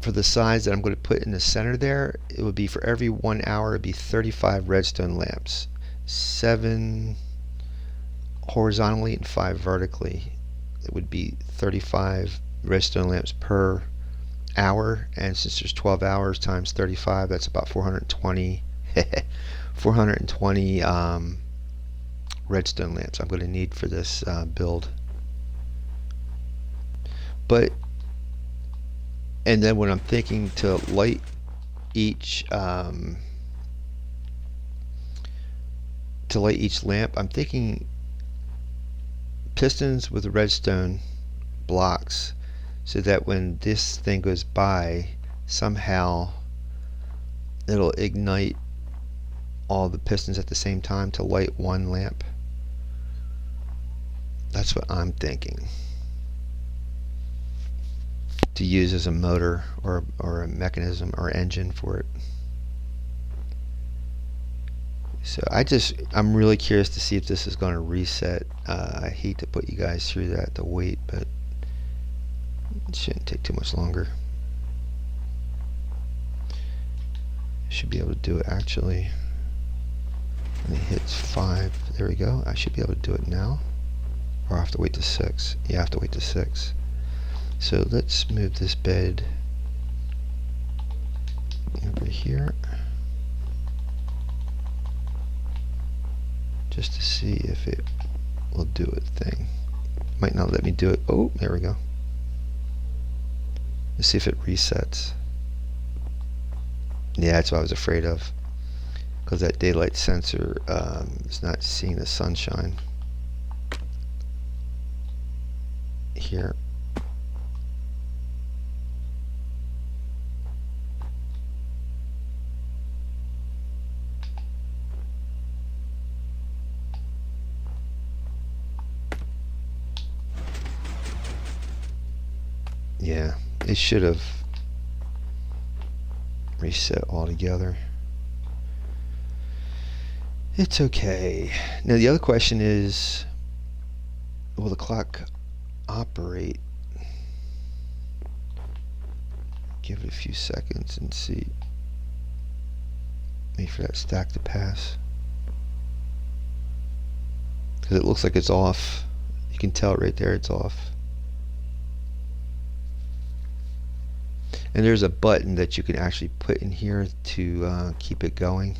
For the size that I'm going to put in the center there, it would be for every 1 hour, it'd be 35 redstone lamps, 7 horizontally and 5 vertically. It would be 35 redstone lamps per hour, and since there's 12 hours times 35, that's about 420 420 redstone lamps I'm going to need for this build. But and then when I'm thinking to light each lamp, I'm thinking pistons with redstone blocks, so that when this thing goes by, somehow it'll ignite all the pistons at the same time to light 1 lamp. That's what I'm thinking, to use as a motor or a mechanism or engine for it. So I'm really curious to see if this is going to reset. I hate to put you guys through that, to wait, but it shouldn't take too much longer. Should be able to do it actually. When it hits 5, there we go. I should be able to do it now. Or I have to wait to 6. Yeah, I have to wait to 6. So let's move this bed over here, just to see if it will do a thing. Might not let me do it. Oh, there we go. Let's see if it resets. Yeah, that's what I was afraid of, because that daylight sensor is not seeing the sunshine here. Yeah, it should have reset altogether. It's okay. Now the other question is, will the clock operate? Give it a few seconds and see. Wait for that stack to pass, because it looks like it's off. You can tell right there it's off. And there's a button that you can actually put in here to keep it going,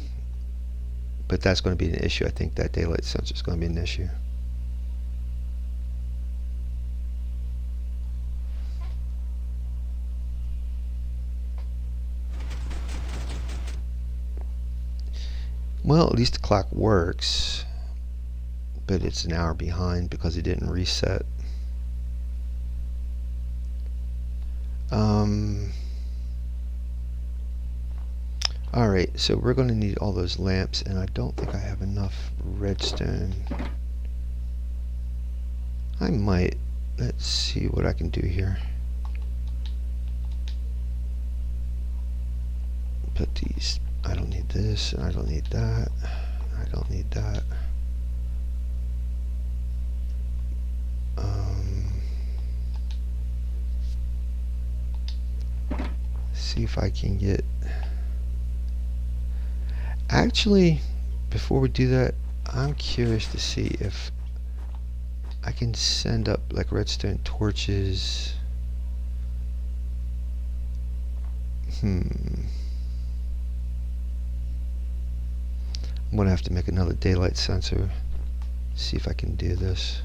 but that's going to be an issue. I think that daylight sensor is going to be an issue. Well, at least the clock works, but it's an hour behind because it didn't reset. Alright, so we're going to need all those lamps, and I don't think I have enough redstone. I might. Let's see what I can do here. Put these. I don't need this, and I don't need that. I don't need that. See if I can get. Actually, before we do that, I'm curious to see if I can send up like redstone torches. I'm gonna have to make another daylight sensor. See if I can do this.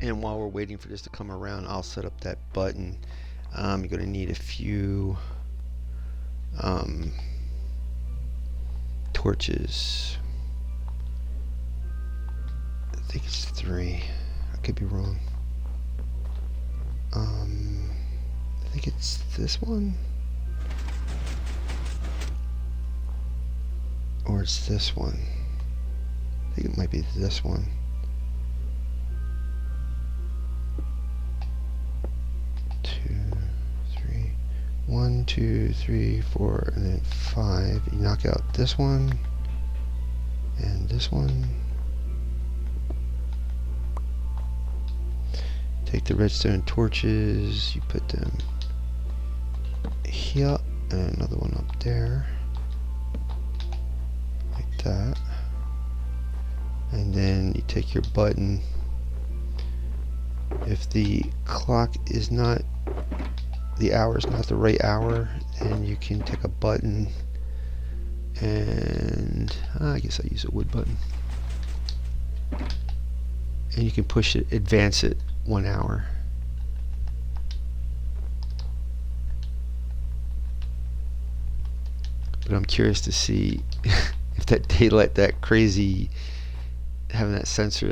And while we're waiting for this to come around, I'll set up that button. You're going to need a few torches. I think it's 3. I could be wrong. I think it's this one. Or it's this one. I think it might be this one. 1, 2, 3, 4, and then 5. You knock out this one and this one. Take the redstone torches, you put them here, and another one up there, like that. And then you take your button. If the clock is not, the hour is not the right hour, then you can take a button and I guess I use a wood button. And you can push it, advance it 1 hour. But I'm curious to see if that daylight, that crazy, having that sensor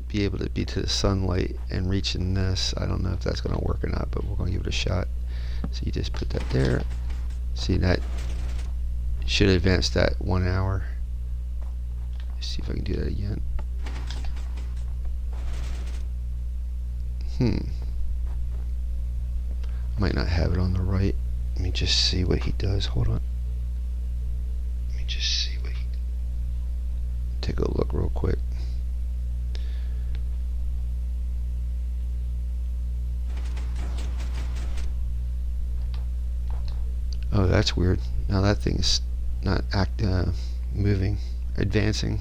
be able to be to the sunlight and reaching this, I don't know if that's going to work or not, but we're going to give it a shot. So you just put that there. See, that should advance that 1 hour. Let's see if I can do that again. Might not have it on the right. Let me just see what he does. Hold on. Let me just see what he... Take a look real quick. Oh, that's weird. Now that thing's not moving, advancing.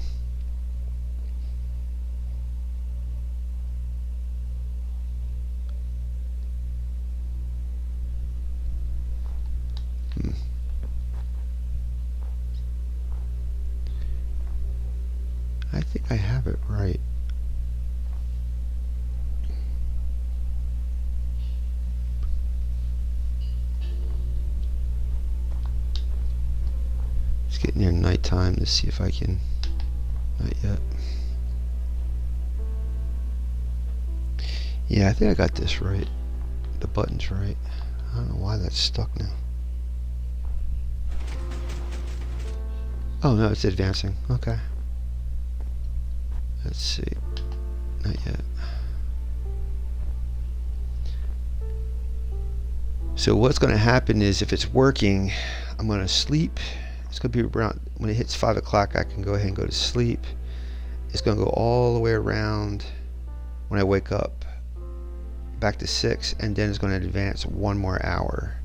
I think I have it right. It's getting near nighttime. Let's see if I can. Not yet. Yeah, I think I got this right. The button's right. I don't know why that's stuck now. Oh no, it's advancing. Okay. Let's see. Not yet. So what's going to happen is, if it's working, I'm going to sleep. It's going to be around, when it hits 5 o'clock, I can go ahead and go to sleep. It's going to go all the way around when I wake up, back to 6, and then it's going to advance 1 more hour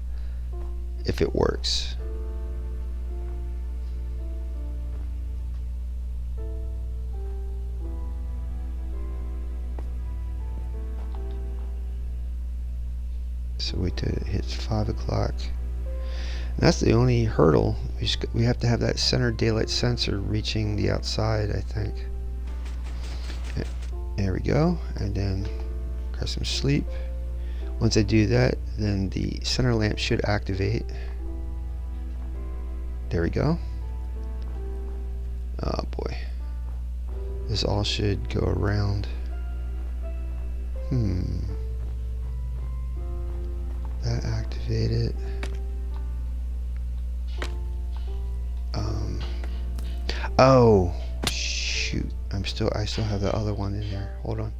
if it works. So wait till it hits 5 o'clock. That's the only hurdle. We have to have that center daylight sensor reaching the outside, I think. There we go. And then press some sleep. Once I do that, then the center lamp should activate. There we go. Oh boy. This all should go around. That activated. Oh shoot. I still have the other one in there. Hold on.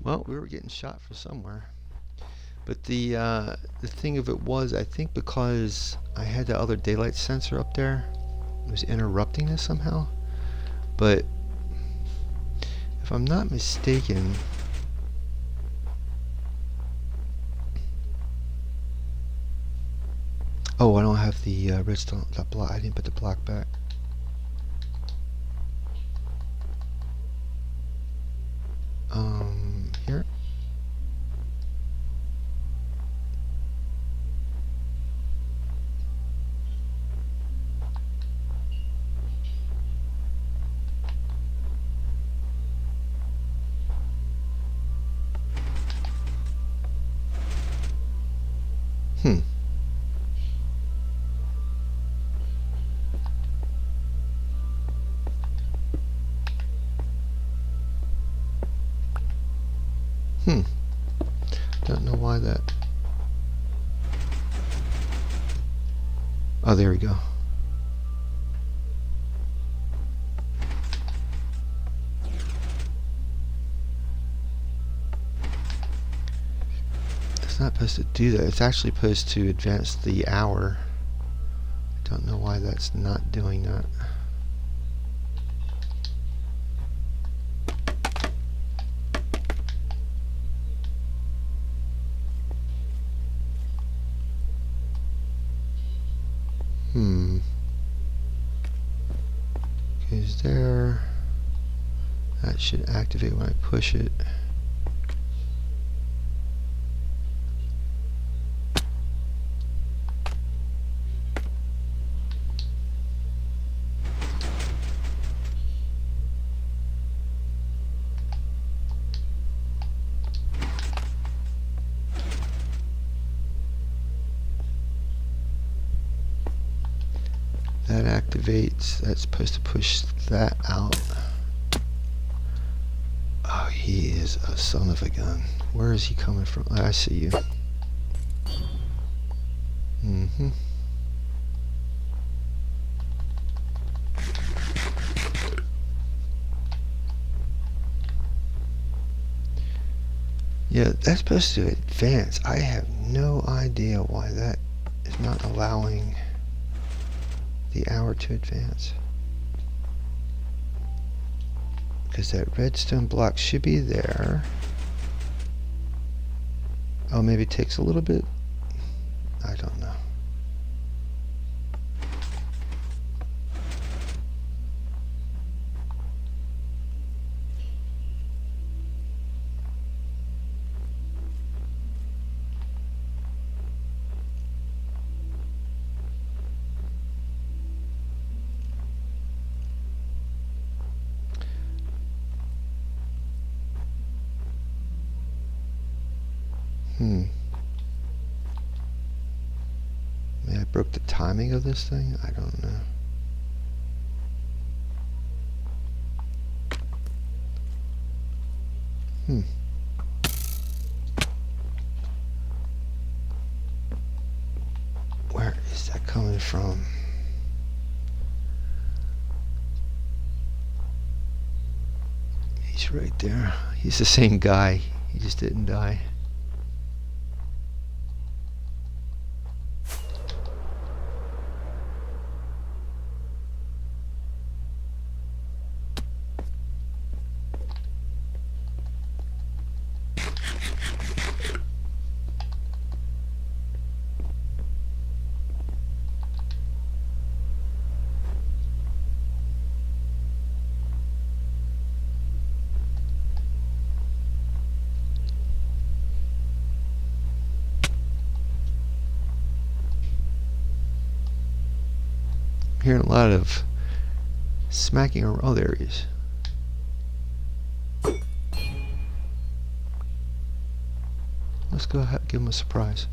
Well, we were getting shot from somewhere. But the thing of it was, I think because I had the other daylight sensor up there, it was interrupting this somehow. But if I'm not mistaken, oh, I don't have the redstone. That block. I didn't put the block back. Here. Hmm. Hmm. Don't know why that. Oh, there we go. It's not supposed to do that. It's actually supposed to advance the hour. Don't know why that's not doing that. Hmm. Goes there. That should activate when I push it. That activates. That's supposed to push that out. Oh, he is a son of a gun. Where is he coming from? I see you. Mm-hmm. Yeah, that's supposed to advance. I have no idea why that is not allowing the hour to advance. Because that redstone block should be there. Oh, maybe it takes a little bit. I don't know. Maybe I broke the timing of this thing? I don't know. Where is that coming from? He's right there. He's the same guy. He just didn't die. I'm hearing a lot of smacking around. Oh, there he is. Let's go give him a surprise.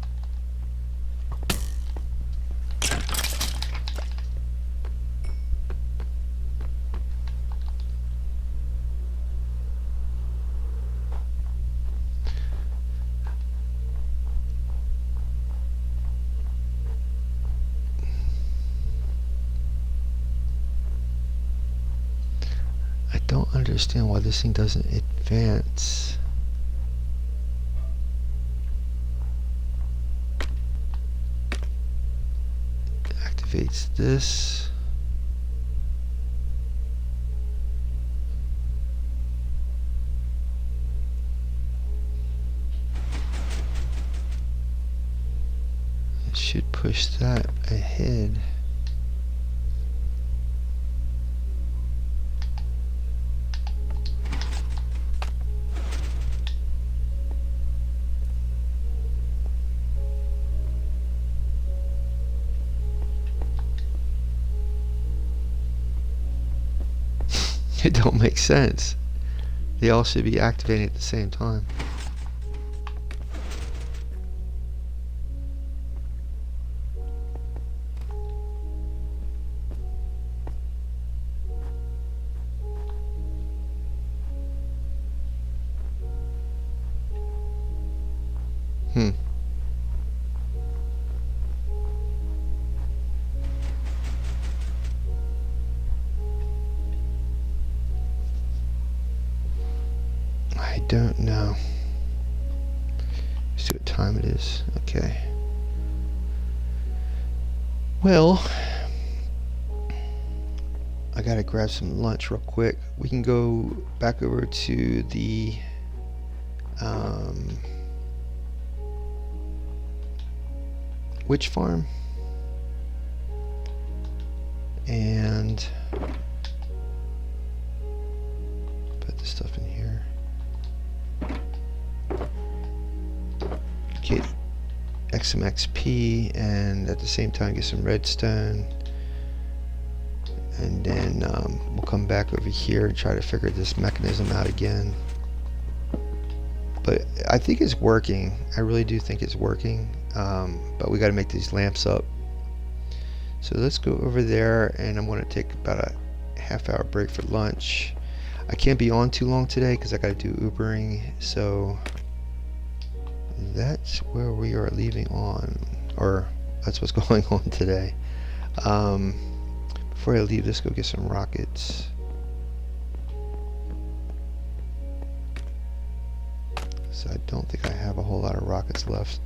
I don't understand why this thing doesn't advance. activates this. It should push that ahead. It don't make sense. They all should be activating at the same time. I don't know. See what time it is. Okay. Well, I gotta grab some lunch real quick. We can go back over to the witch farm and put this stuff in here. Get XMXP and at the same time get some redstone. And then we'll come back over here and try to figure this mechanism out again. But I think it's working. I really do think it's working. But we got to make these lamps up. So let's go over there, and I'm going to take about a half-hour break for lunch. I can't be on too long today because I got to do Ubering. So that's where we are leaving on, or that's what's going on today. Before I leave, let's go get some rockets. So I don't think I have a whole lot of rockets left.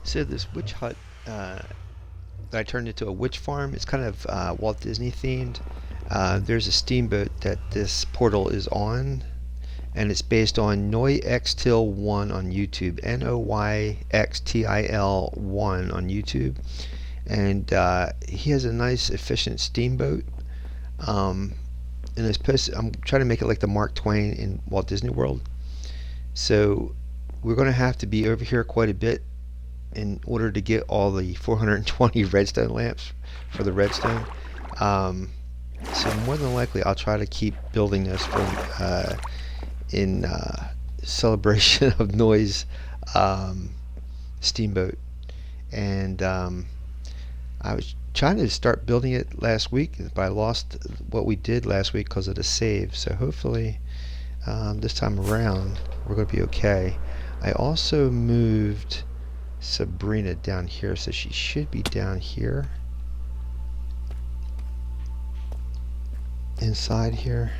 So this witch hut that I turned into a witch farm, it's kind of Walt Disney themed. There's a steamboat that this portal is on, and it's based on Noyxtil1 on YouTube, Noyxtil1 on YouTube, and he has a nice efficient steamboat. And I'm trying to make it like the Mark Twain in Walt Disney World. So we're going to have to be over here quite a bit in order to get all the 420 redstone lamps for the redstone. So more than likely I'll try to keep building this from in celebration of Noy's steamboat. And I was trying to start building it last week, but I lost what we did last week because of the save. So hopefully this time around we're going to be okay. I also moved Sabrina down here, so she should be down here inside here.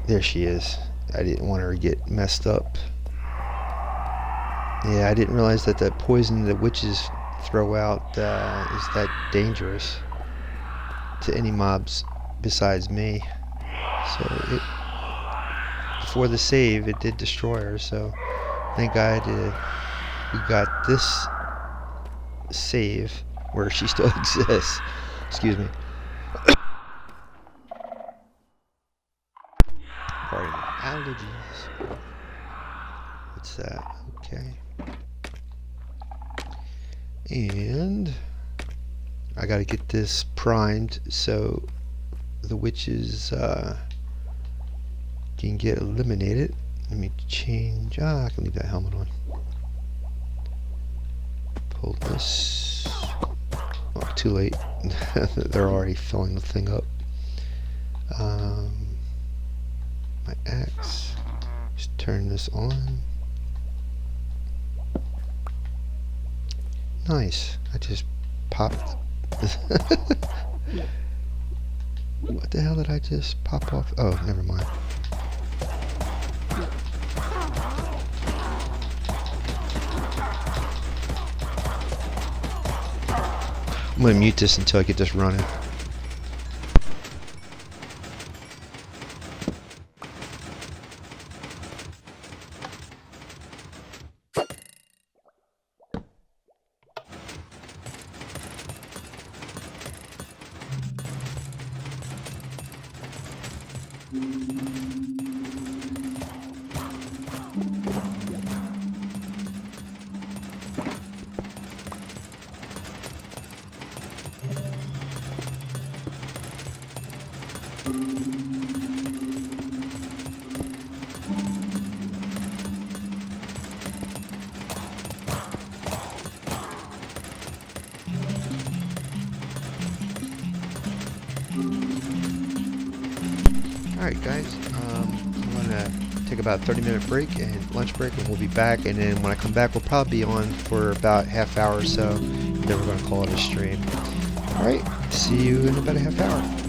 There she is. I didn't want her to get messed up. Yeah, I didn't realize that the poison the witches throw out is that dangerous to any mobs besides me. So before the save, it did destroy her. So thank God we got this save where she still exists. Excuse me. Pardon me. Allergies. What's that? Okay. And I gotta get this primed so the witches can get eliminated. Let me change. I can leave that helmet on. Pull this. Oh, too late. They're already filling the thing up. My axe. Just turn this on. Nice. I just popped What the hell did I just pop off? Oh, never mind. I'm gonna mute this until I get this running. Alright guys, I'm gonna take about a 30-minute break and lunch break, and we'll be back, and then when I come back we'll probably be on for about half hour or so, and then we're gonna call it a stream. Alright, see you in about a half hour.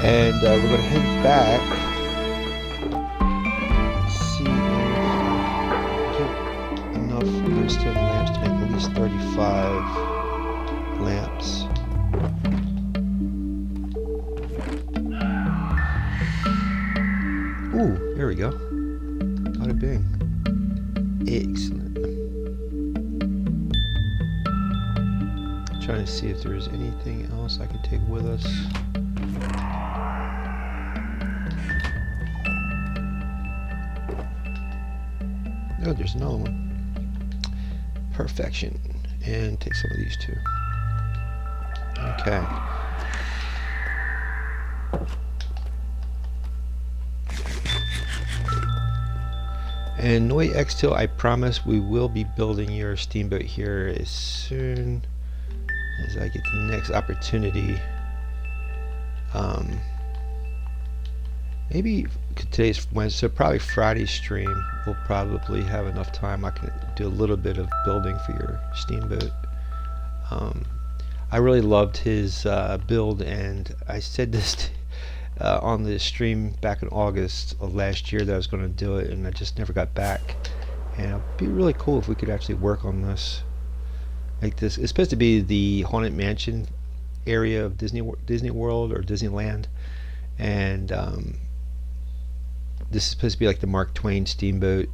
And we're going to head back, see if we get enough redstone lamps to make at least 35 lamps. Ooh, here we go. Bada bing. Excellent. Trying to see if there's anything else I can take with us. Oh, there's another one. Perfection. And take some of these too. Okay. And Noi Xtil, I promise we will be building your steamboat here as soon as I get the next opportunity. Maybe today's Wednesday, so probably Friday's stream we'll probably have enough time. I can do a little bit of building for your steamboat. I really loved his build, and I said this on the stream back in August of last year that I was going to do it, and I just never got back. and it'd be really cool if we could actually work on this like this. It's supposed to be the Haunted Mansion area of Disney World or Disneyland, and this is supposed to be like the Mark Twain steamboat,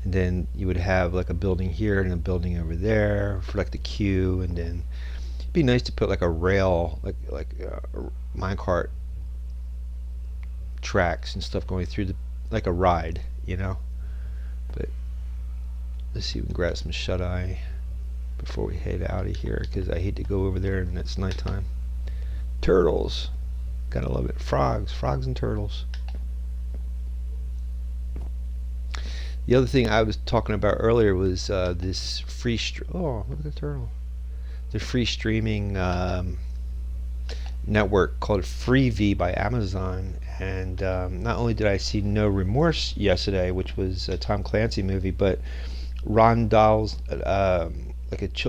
and then you would have like a building here and a building over there for like the queue, and then it'd be nice to put like a rail, like minecart tracks and stuff going through the like a ride, you know. But let's see if we can grab some shut eye before we head out of here, because I hate to go over there and it's nighttime. Turtles, gotta love it. Frogs and turtles. The other thing I was talking about earlier was this oh, look at the turtle. The free streaming network called Freevee by Amazon. And not only did I see No Remorse yesterday, which was a Tom Clancy movie, but Ron Dahl's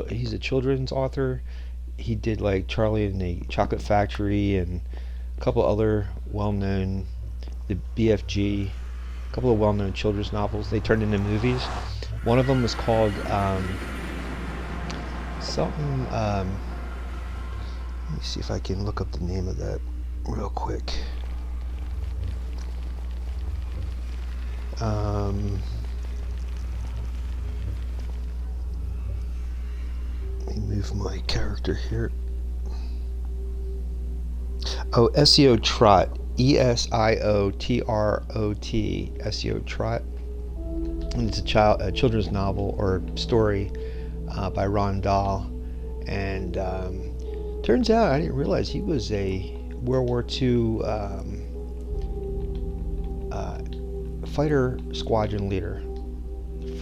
he's a children's author. He did like Charlie and the Chocolate Factory and a couple other well-known, the BFG, a couple of well-known children's novels. They turned into movies. One of them was called something. Let me see if I can look up the name of that real quick. Let me move my character here. Oh, SEO Trot. ESIOTROT. SEO Trot. And it's a children's novel or story by Ron Dahl. And turns out I didn't realize he was a World War II fighter squadron leader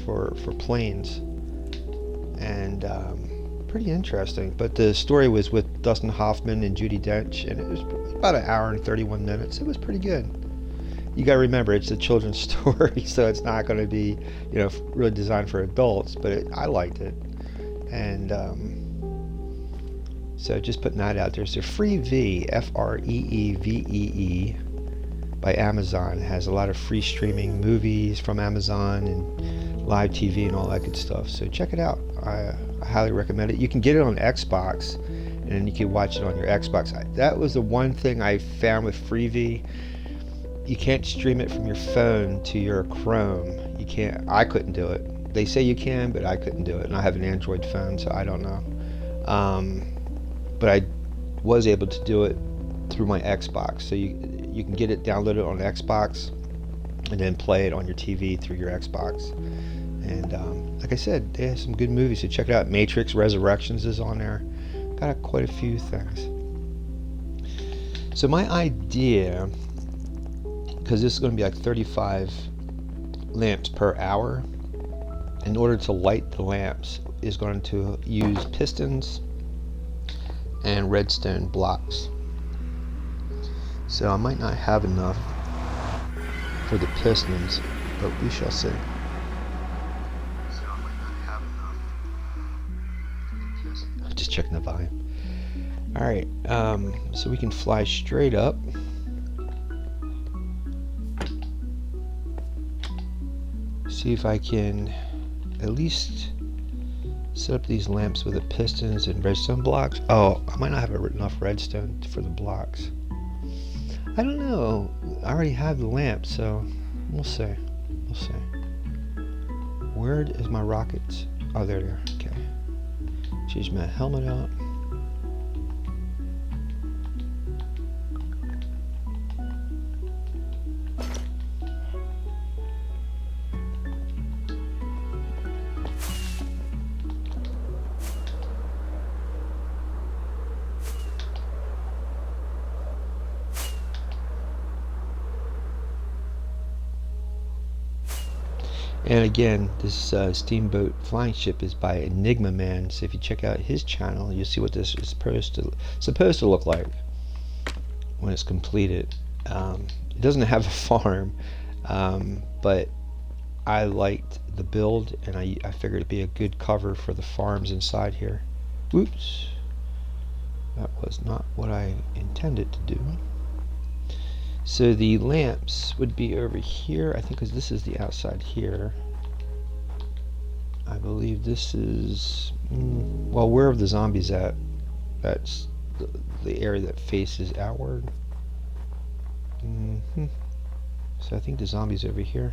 for planes, and pretty interesting. But the story was with Dustin Hoffman and Judi Dench, and it was about an hour and 31 minutes. It was pretty good. You got to remember, it's a children's story, so it's not going to be, really designed for adults. But I liked it, and so just putting that out there. So Freevee, Freevee, by Amazon. It has a lot of free streaming movies from Amazon and live TV and all that good stuff. So check it out. I highly recommend it. You can get it on Xbox, and then you can watch it on your Xbox. That was the one thing I found with Freevee. You can't stream it from your phone to your Chrome. You can't. I couldn't do it. They say you can, but I couldn't do it. And I have an Android phone, so I don't know. But I was able to do it through my Xbox. So you can get it downloaded on Xbox and then play it on your TV through your Xbox. And like I said, they have some good movies, so check it out. Matrix Resurrections is on there. Got quite a few things. So my idea, because this is going to be like 35 lamps per hour, in order to light the lamps is going to use pistons and redstone blocks. So I might not have enough for the pistons, but we shall see. Just checking the volume. Alright, so we can fly straight up. See if I can at least set up these lamps with the pistons and redstone blocks. Oh, I might not have enough redstone for the blocks. I don't know. I already have the lamp, so we'll see. We'll see. Where is my rockets? Oh, there they are. Okay. Change my helmet out. And again, this steamboat flying ship is by Enigma Man. So if you check out his channel, you'll see what this is supposed to look like when it's completed. It doesn't have a farm, but I liked the build, and I figured it'd be a good cover for the farms inside here. Whoops, that was not what I intended to do. So the lamps would be over here, I think, because this is the outside here. believe this is, well, where are the zombies at? That's the area that faces outward. So I think the zombies over here.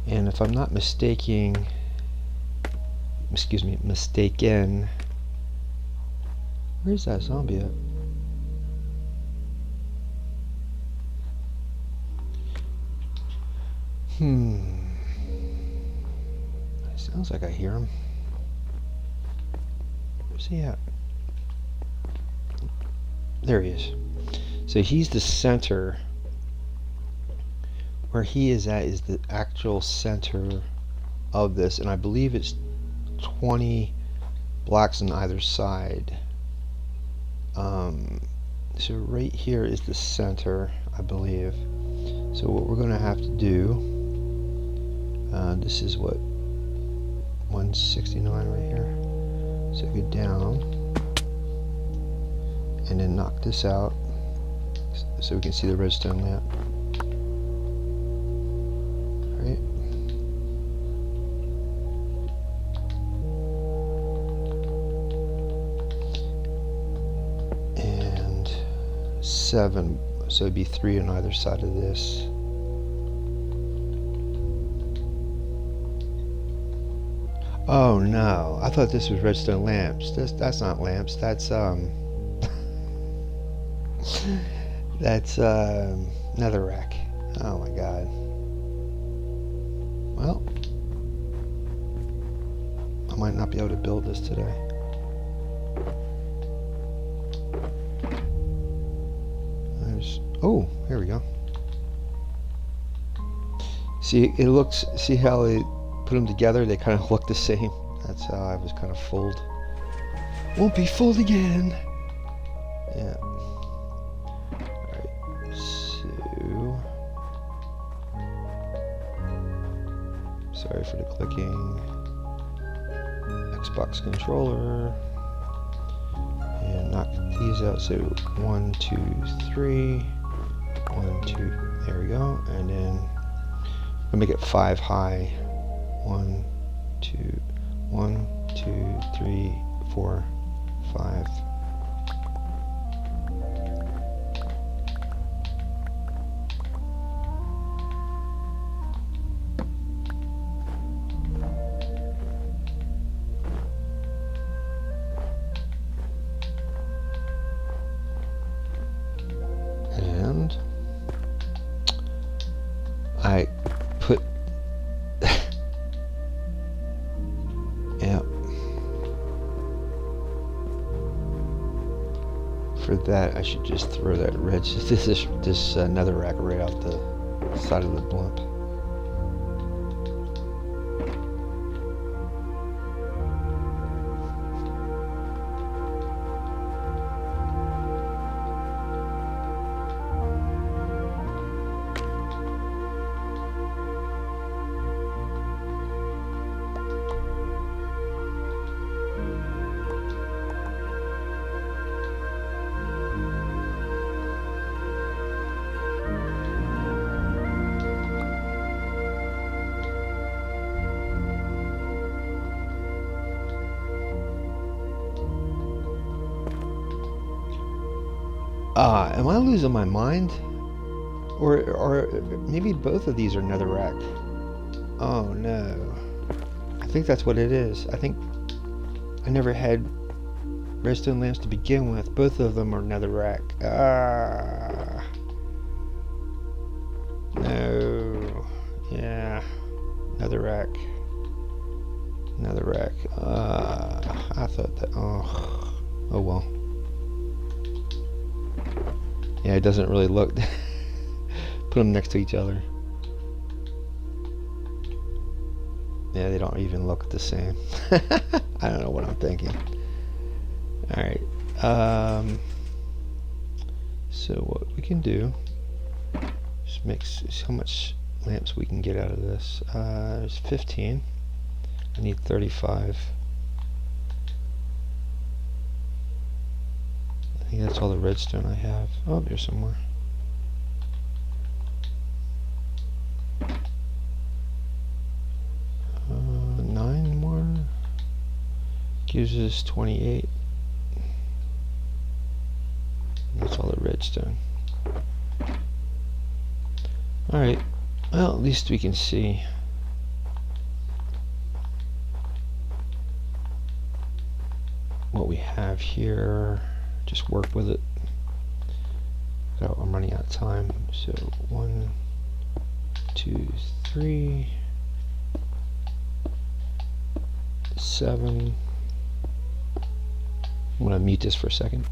And if I'm not mistaken, where's that zombie at? Sounds like I hear him. Where's he at? There he is. So he's the center. Where he is at is the actual center of this, and I believe it's 20 blocks on either side. So right here is the center, I believe. So what we're going to have to do, this is what, 169 right here. So go down and then knock this out so we can see the redstone lamp. Right. And 7, so it'd be 3 on either side of this. Oh no, I thought this was redstone lamps. That's not lamps, that's that's netherrack. Oh my god. Well, I might not be able to build this today. Oh, here we go. See, it looks, see how they put them together? They kind of look the same. That's how I was kind of fooled. Won't be fooled again. Yeah. Alright, so... sorry for the clicking. Xbox controller. And knock these out. So 1, 2, 3. 1, 2. There we go. And then we'll make it 5 high. 1, 2, 1, 2, 3, 4, 5. And I put for that I should just throw that red this netherrack right out the side of the blimp. Am I losing my mind? Or maybe both of these are netherrack. Oh no. I think that's what it is. I think I never had redstone lamps to begin with. Both of them are netherrack. No. Yeah. Netherrack. Netherrack. I thought that. Oh well. Yeah, it doesn't really look. Put them next to each other. Yeah, they don't even look the same. I don't know what I'm thinking. Alright. So what we can do is mix how much lamps we can get out of this. There's 15. I need 35. I think that's all the redstone I have. Oh, there's some more. gives us 28. That's all the redstone. Alright, well, at least we can see. What we have here. Just work with it. So I'm running out of time. So 1, 2, 3, 7. I'm going to mute this for a second.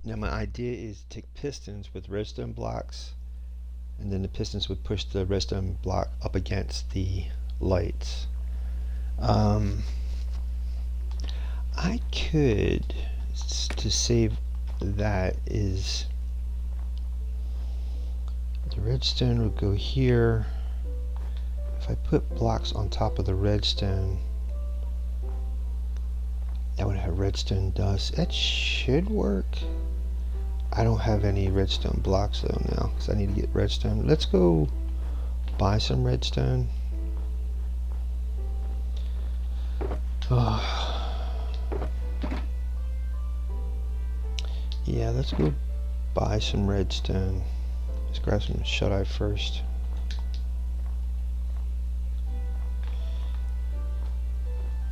Now my idea is to take pistons with redstone blocks, and then the pistons would push the redstone block up against the lights. I could, to save that, is the redstone would go here. If I put blocks on top of the redstone, that would have redstone dust. That should work. I don't have any redstone blocks though now, because I need to get redstone. Let's go buy some redstone. Yeah, let's go buy some redstone. Let's grab some shut-eye first.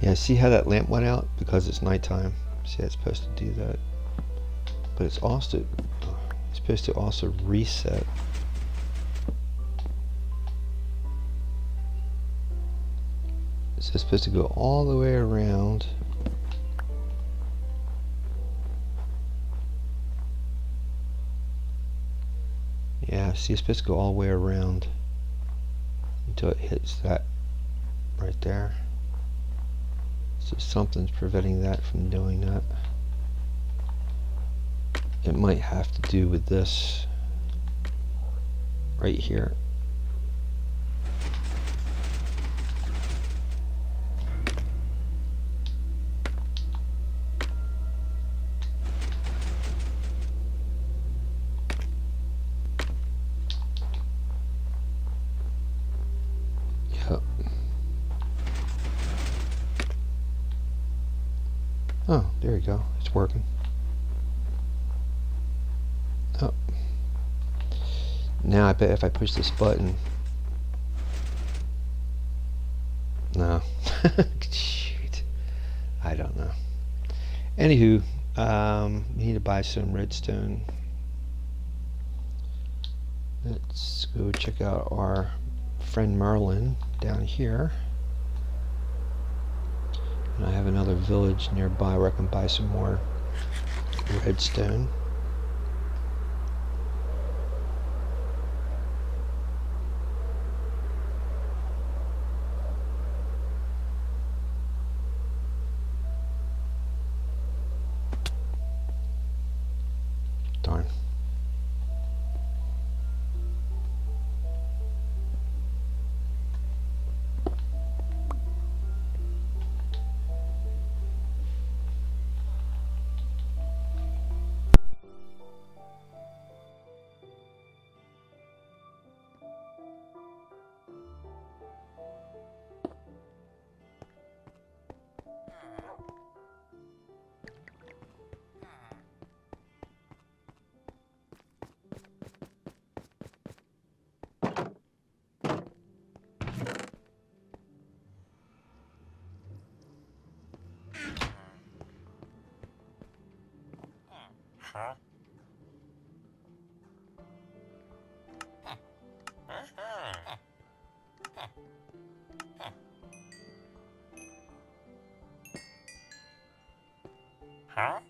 Yeah, see how that lamp went out? Because it's nighttime. See, it's supposed to do that. But it's supposed to also reset. So it's supposed to go all the way around. Yeah, see, it's supposed to go all the way around until it hits that right there. So something's preventing that from doing that. It might have to do with this right here. Yep. Oh, there you go. It's working. Oh. Now I bet if I push this button. No. Shoot. I don't know. Anywho, we need to buy some redstone. Let's go check out our friend Merlin down here. And I have another village nearby where I can buy some more redstone. Darn. Huh? Huh?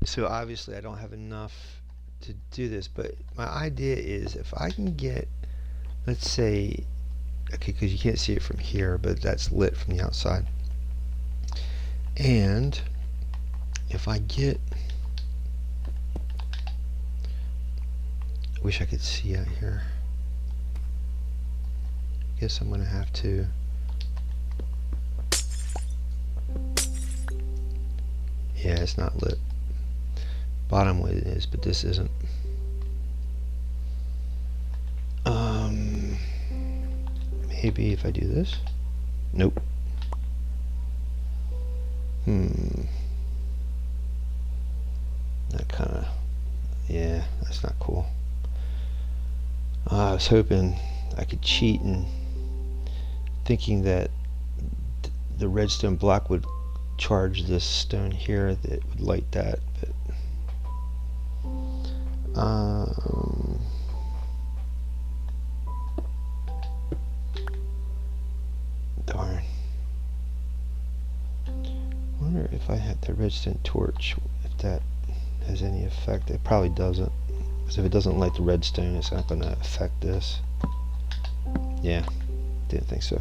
So obviously I don't have enough to do this, but my idea is if I can get, let's say, okay, because you can't see it from here, but that's lit from the outside. And if I get, I wish I could see out here. I guess I'm gonna have to. Yeah, it's not lit. Bottom way it is, but this isn't. Maybe if I do this. Nope. That kind of, yeah, that's not cool. I was hoping I could cheat and thinking that the redstone block would charge this stone here that would light that, but darn. I wonder if I had the redstone torch, if that has any effect. It probably doesn't, because if it doesn't light the redstone, it's not going to affect this. Yeah, didn't think so.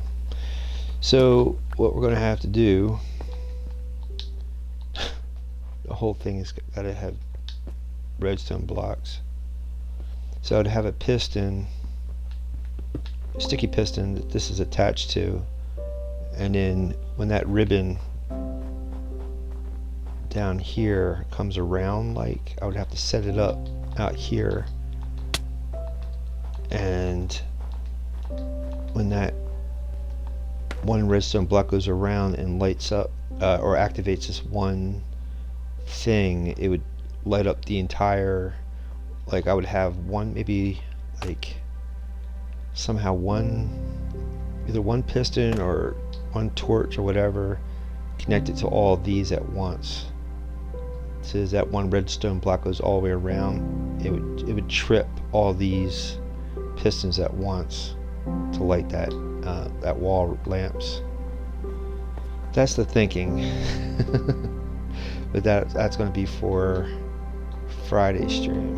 So what we're going to have to do, the whole thing has got to have redstone blocks. So I'd have a piston, a sticky piston that this is attached to, and then when that ribbon down here comes around, like, I would have to set it up out here, and when that one redstone block goes around and lights up or activates this one thing, it would light up the entire, like, I would have one, maybe like somehow either one piston or one torch or whatever connected to all these at once. So as that one redstone block goes all the way around, it would trip all these pistons at once to light that wall lamps. That's the thinking. But that's going to be for Friday stream,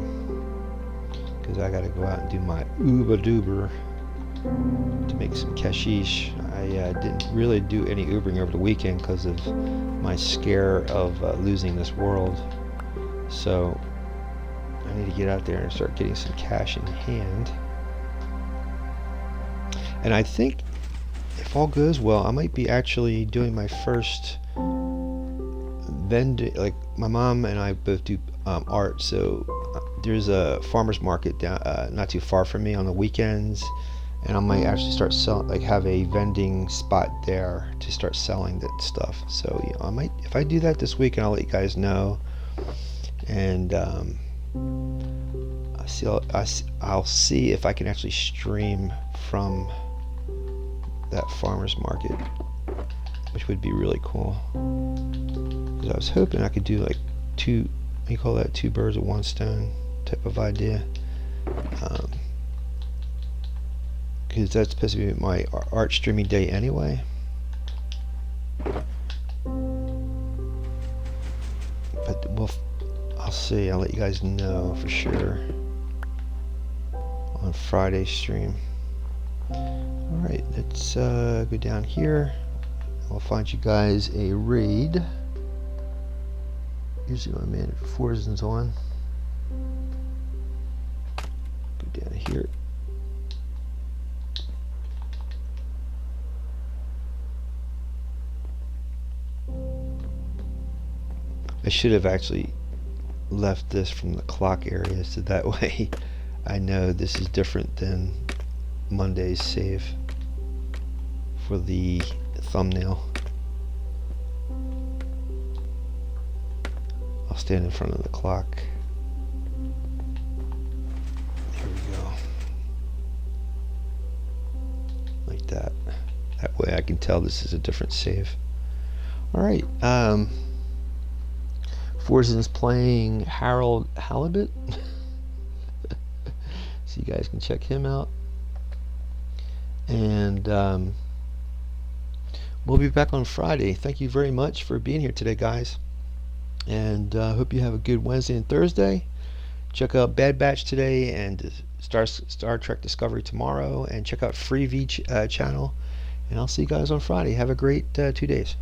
because I got to go out and do my Uber Duber to make some cashish. I didn't really do any Ubering over the weekend because of my scare of losing this world. So I need to get out there and start getting some cash in hand. And I think if all goes well, I might be actually doing my first vending. Like, my mom and I both do art, so there's a farmer's market down not too far from me on the weekends, and I might actually start selling, like, have a vending spot there to start selling that stuff. So, you know, I might, if I do that this week, and I'll let you guys know. And I'll see if I can actually stream from that farmer's market, which would be really cool. Because I was hoping I could do like two birds with one stone type of idea. Because that's supposed to be my art streaming day anyway. But I'll see. I'll let you guys know for sure on Friday stream. Alright, let's go down here. I'll find you guys a raid. Usually my man Forzen's on. Go down here. I should have actually left this from the clock area, so that way I know this is different than Monday's save for the thumbnail. I'll stand in front of the clock. There we go. Like that. That way I can tell this is a different save. Alright, Forzen's playing Harold Halibut. So you guys can check him out. And we'll be back on Friday. Thank you very much for being here today, guys. And hope you have a good Wednesday and Thursday. Check out Bad Batch today and Star Trek Discovery tomorrow. And check out Free V channel. And I'll see you guys on Friday. Have a great 2 days.